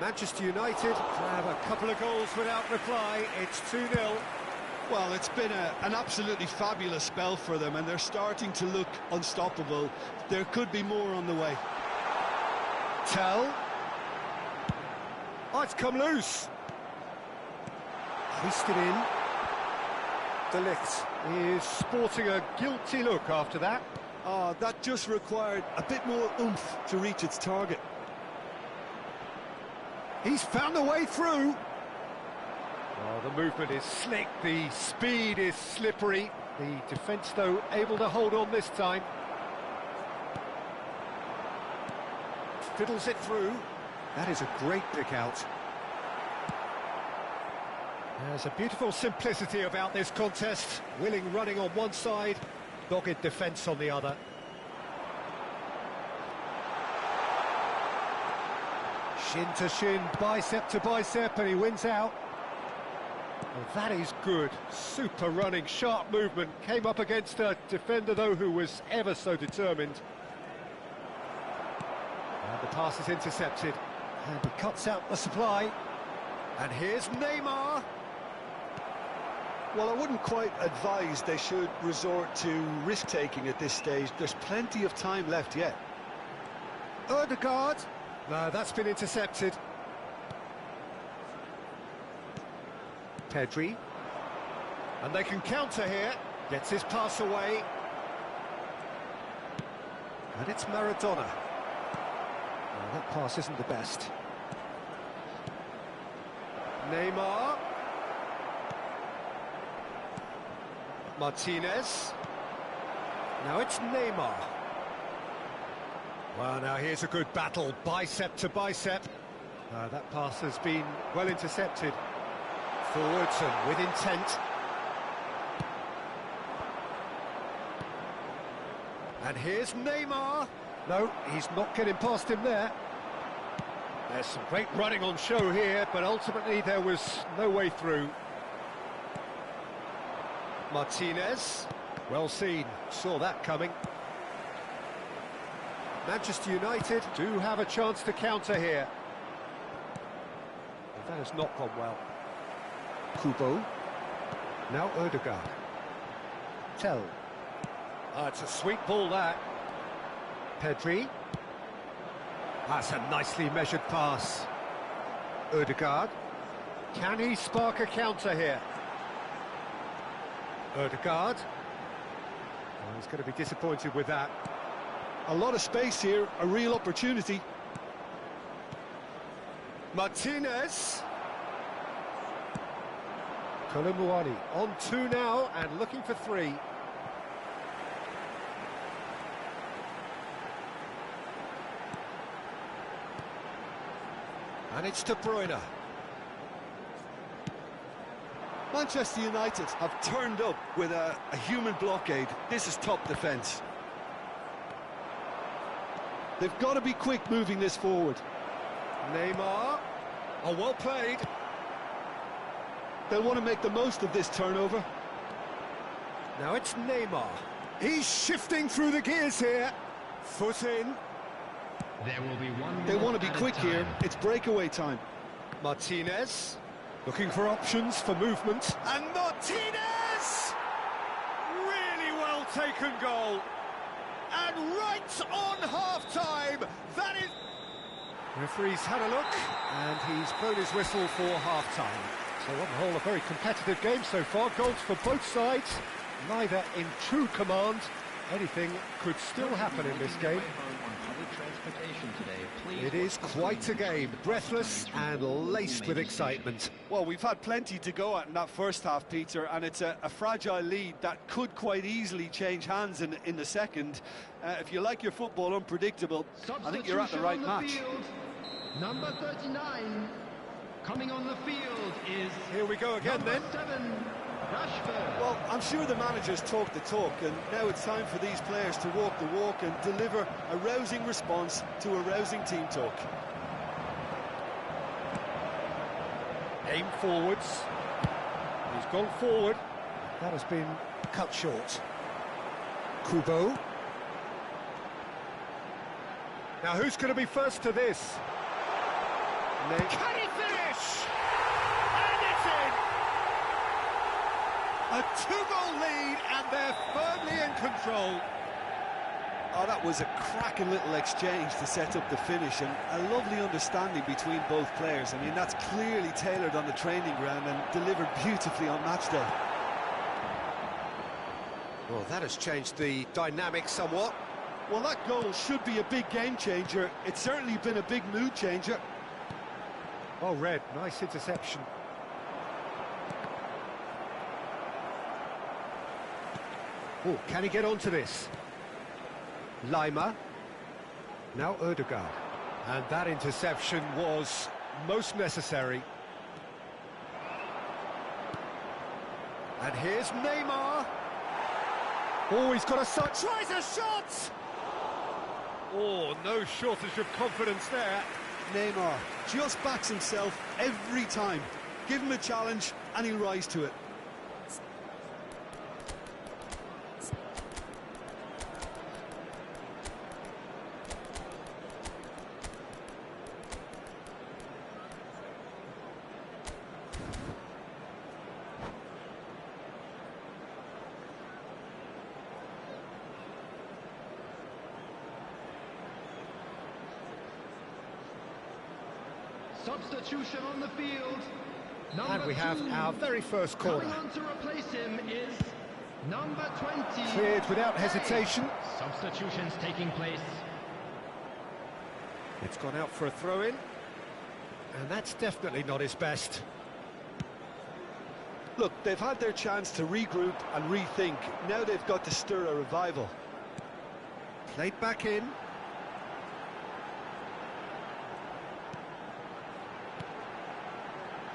Manchester United have a couple of goals without reply. It's 2-0. Well, it's been an absolutely fabulous spell for them, and they're starting to look unstoppable. There could be more on the way. Tell. Oh, it's come loose. Hoisted in. De Ligt is sporting a guilty look after that. That just required a bit more oomph to reach its target. He's found a way through. Oh, the movement is slick, the speed is slippery. The defence, though, able to hold on this time. Fiddles it through. That is a great pick out. There's a beautiful simplicity about this contest. Willing running on one side, dogged defence on the other. Shin to shin, bicep to bicep, and he wins out. Well, that is good. Super running, sharp movement. Came up against a defender, though, who was ever so determined. And the pass is intercepted. And he cuts out the supply. And here's Neymar. Well, I wouldn't quite advise they should resort to risk-taking at this stage. There's plenty of time left yet. Odegaard. No, that's been intercepted. Pedri. And they can counter here. Gets his pass away. And it's Maradona. Well, that pass isn't the best. Neymar. Martinez. Now it's Neymar. Well, now here's a good battle, bicep to bicep. That pass has been well intercepted. Forwards and with intent. And here's Neymar. No, he's not getting past him there. There's some great running on show here, but ultimately there was no way through. Martinez. Well seen, saw that coming. Manchester United do have a chance to counter here. That has not gone well. Kubo. Now Odegaard. Tell. It's a sweet ball, that. Pedri. That's a nicely measured pass. Odegaard. Can he spark a counter here? Odegaard. Oh, he's going to be disappointed with that. A lot of space here, a real opportunity. Martinez. Colomboani on 2 now and looking for 3. And it's De Bruyne. Manchester United have turned up with a human blockade. This is top defence. They've got to be quick moving this forward. Neymar. Oh, well played. They'll want to make the most of this turnover. Now it's Neymar. He's shifting through the gears here. Foot in. There will be one. They want to be quick here. It's breakaway time. Martinez. Looking for options for movement. And Martinez! Really well taken goal. And right on half-time. That is... Referee's had a look, and he's blown his whistle for half-time. So on the whole, a very competitive game so far. Goals for both sides, neither in true command. Anything could still happen in this game. It is quite a game, breathless and laced with excitement. Well, we've had plenty to go at in that first half, Peter, and it's a fragile lead that could quite easily change hands in the second. If you like your football unpredictable, I think you're at the right match. Number 39, coming on the field is... Here we go again then. 7, Rashford. Well, I'm sure the managers talk the talk, and now it's time for these players to walk the walk and deliver a rousing response to a rousing team talk. Aim forwards. He's gone forward. That has been cut short. Kubo. Now who's going to be first to this? Can he finish? And it's in! A two-goal lead, and they're firmly in control. Oh, that was a cracking little exchange to set up the finish, and a lovely understanding between both players. I mean, that's clearly tailored on the training ground and delivered beautifully on match day. Well, that has changed the dynamic somewhat. Well, that goal should be a big game changer. It's certainly been a big mood changer. Oh, Red, nice interception. Oh, can he get onto this? Lima. Now Ødegaard. And that interception was most necessary. And here's Neymar. Oh, he's got a shot. Tries a shot! Oh, no shortage of confidence there. Neymar just backs himself every time. Give him a challenge and he'll rise to it. Substitution on the field. And we have our very first corner. Coming on to replace him is number 20. Cleared without hesitation. Substitutions taking place. It's gone out for a throw-in. And that's definitely not his best. Look, they've had their chance to regroup and rethink. Now they've got to stir a revival. Played back in.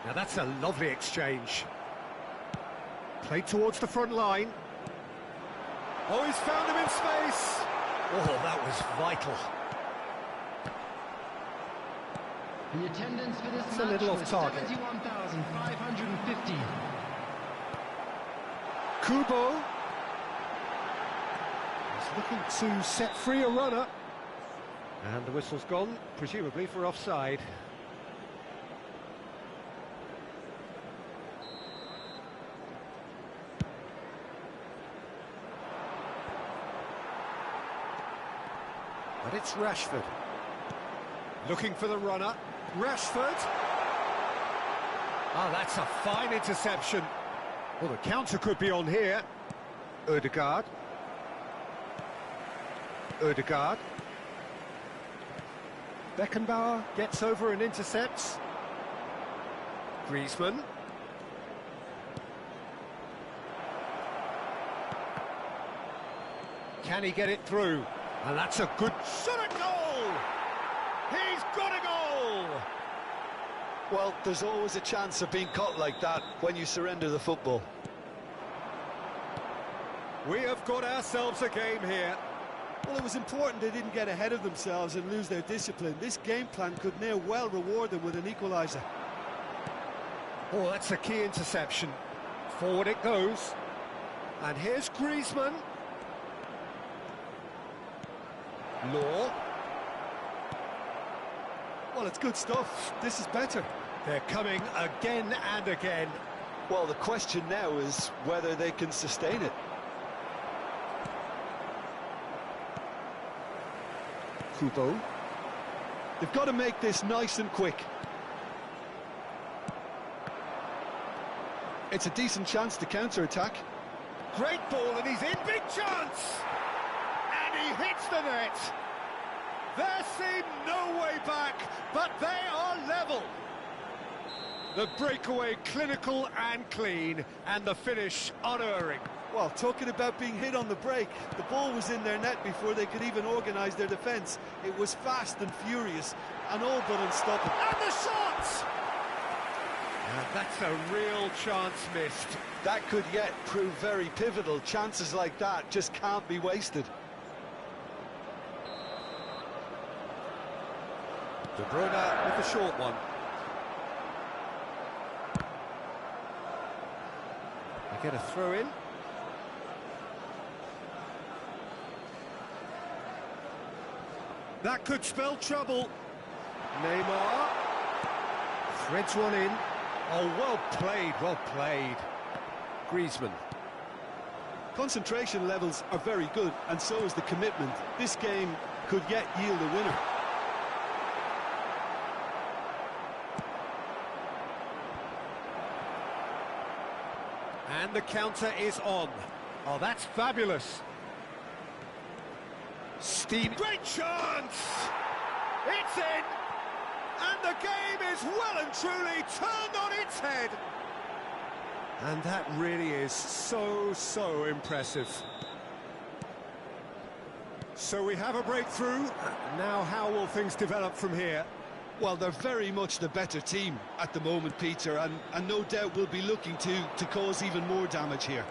Now that's a lovely exchange. Played towards the front line. Oh, he's found him in space. Oh, that was vital. The attendance for this It's match a little was off target. 71,550. Kubo. He's looking to set free a runner. And the whistle's gone, presumably for offside. But it's Rashford. Looking for the runner. Rashford. Oh, that's a fine interception. Well, the counter could be on here. Ødegaard. Ødegaard. Beckenbauer gets over and intercepts. Griezmann. Can he get it through? And that's a good shot at goal! He's got a goal! Well, there's always a chance of being caught like that when you surrender the football. We have got ourselves a game here. Well, it was important they didn't get ahead of themselves and lose their discipline. This game plan could near well reward them with an equaliser. Oh, that's a key interception. Forward it goes. And here's Griezmann. Law. Well, it's good stuff. This is better. They're coming again and again. Well, the question now is whether they can sustain it. Kubo. They've got to make this nice and quick. It's a decent chance to counter-attack. Great ball, and he's in. Big chance! And he hits the net. There seemed no way back, but they are level. The breakaway clinical and clean, and the finish unerring. Well, talking about being hit on the break, the ball was in their net before they could even organise their defence. It was fast and furious, and all but unstoppable. And the shot! That's a real chance missed. That could yet prove very pivotal. Chances like that just can't be wasted. De Bruyne with the short one. They get a throw in. That could spell trouble. Neymar threads one in. Oh, well played, well played. Griezmann. Concentration levels are very good, and so is the commitment. This game could yet yield a winner. And the counter is on. Oh, that's fabulous. Steam. Great chance! It's in! And the game is well and truly turned on its head. And that really is so impressive. So we have a breakthrough. Now how will things develop from here? Well, they're very much the better team at the moment, Peter, and no doubt will be looking to cause even more damage here.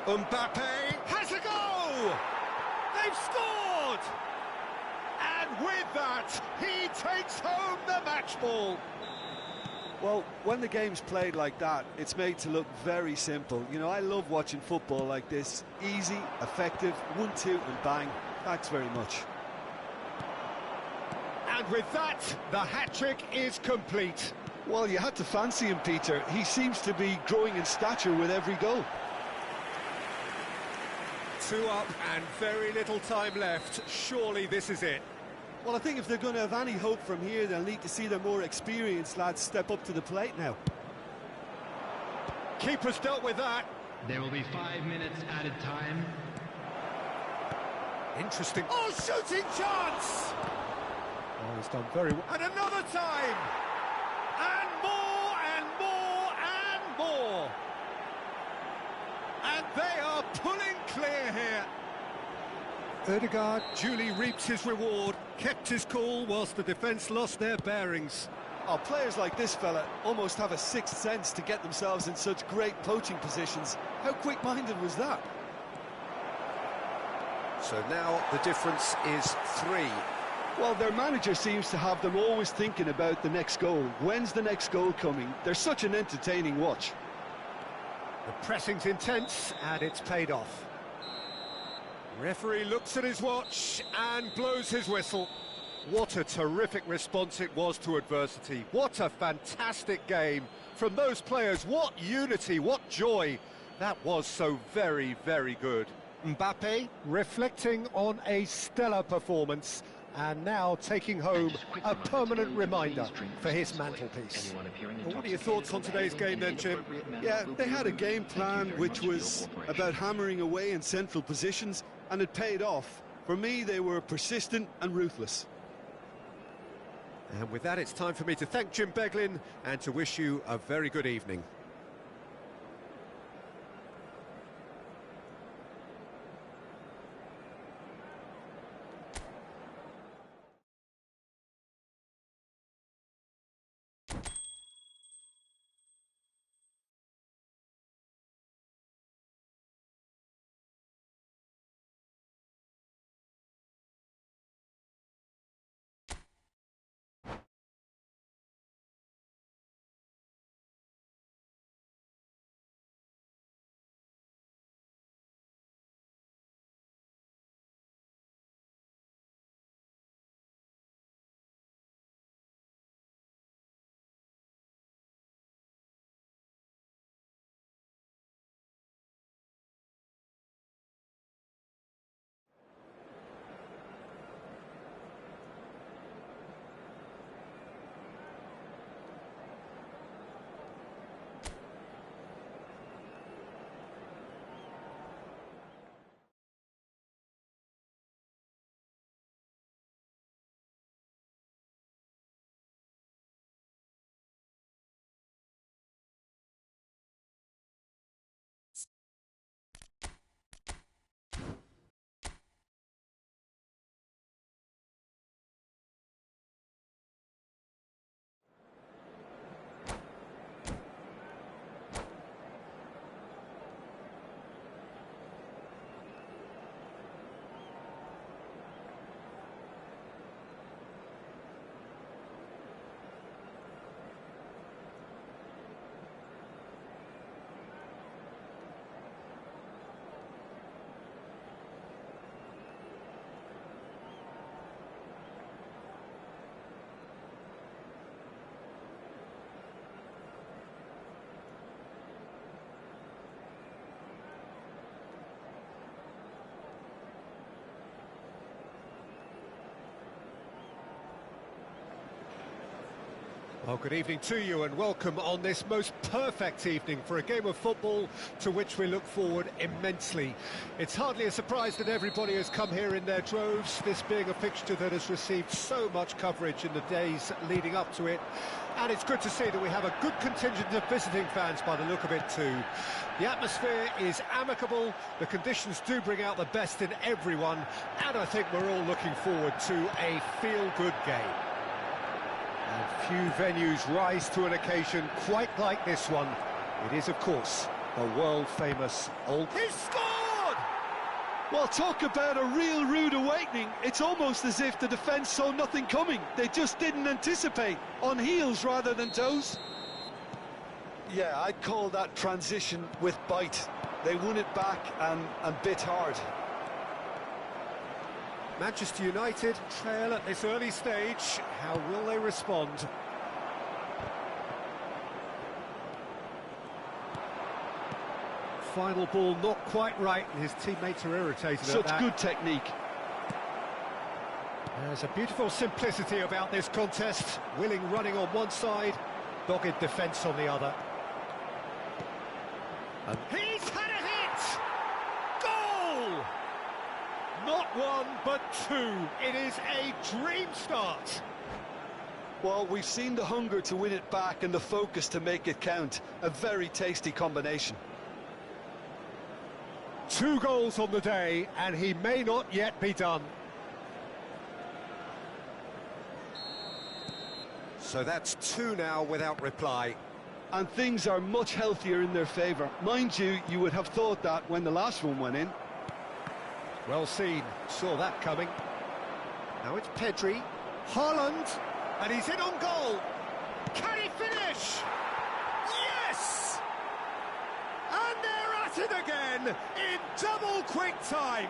Mbappe has a go! They've scored! And with that, he takes home the match ball. Well, when the game's played like that, it's made to look very simple. You know, I love watching football like this. Easy, effective, 1-2 and bang. Thanks very much. And with that, the hat-trick is complete. Well, you had to fancy him, Peter. He seems to be growing in stature with every goal. 2 up and very little time left. Surely this is it. Well, I think if they're going to have any hope from here, they'll need to see their more experienced lads step up to the plate now. Keeper's dealt with that. There will be 5 minutes added time. Interesting. Oh, shooting chance! Oh, he's done very well. And another time! And more, and more, and more! And they are pulling clear here. Ødegaard duly reaps his reward, kept his cool whilst the defence lost their bearings. Oh, players like this fella almost have a sixth sense to get themselves in such great poaching positions. How quick-minded was that? So now the difference is 3. Well, their manager seems to have them always thinking about the next goal. When's the next goal coming? They're such an entertaining watch. The pressing's intense, and it's paid off. Referee looks at his watch and blows his whistle. What a terrific response it was to adversity. What a fantastic game from those players. What unity, what joy. That was so very good. Mbappe reflecting on a stellar performance and now taking home a permanent reminder for his mantelpiece. Well, what are your thoughts on today's game then, Jim? Yeah, they had a game plan which was about hammering away in central positions, and it paid off. For me, they were persistent and ruthless. And with that, it's time for me to thank Jim Beglin and to wish you a very good evening. Well, good evening to you and welcome on this most perfect evening for a game of football to which we look forward immensely. It's hardly a surprise that everybody has come here in their droves, this being a fixture that has received so much coverage in the days leading up to it. And it's good to see that we have a good contingent of visiting fans by the look of it too. The atmosphere is amicable, the conditions do bring out the best in everyone, and I think we're all looking forward to a feel-good game. And few venues rise to an occasion quite like this one. It is, of course, the world-famous Old... He scored! Well, talk about a real rude awakening. It's almost as if the defence saw nothing coming. They just didn't anticipate. On heels rather than toes. Yeah, I'd call that transition with bite. They won it back and bit hard. Manchester United trail at this early stage. How will they respond? Final ball not quite right, and his teammates are irritated at that. Such good technique. There's a beautiful simplicity about this contest. Willing running on one side, dogged defence on the other. And he's had a hit! Goal! Not one, but two. It is a dream start. Well, we've seen the hunger to win it back and the focus to make it count. A very tasty combination. 2 goals on the day, and he may not yet be done. So that's 2 now without reply. And things are much healthier in their favour. Mind you, you would have thought that when the last one went in. Well seen, saw that coming. Now it's Pedri, Haaland, and he's in on goal. Can he finish? And they're at it again in double quick time.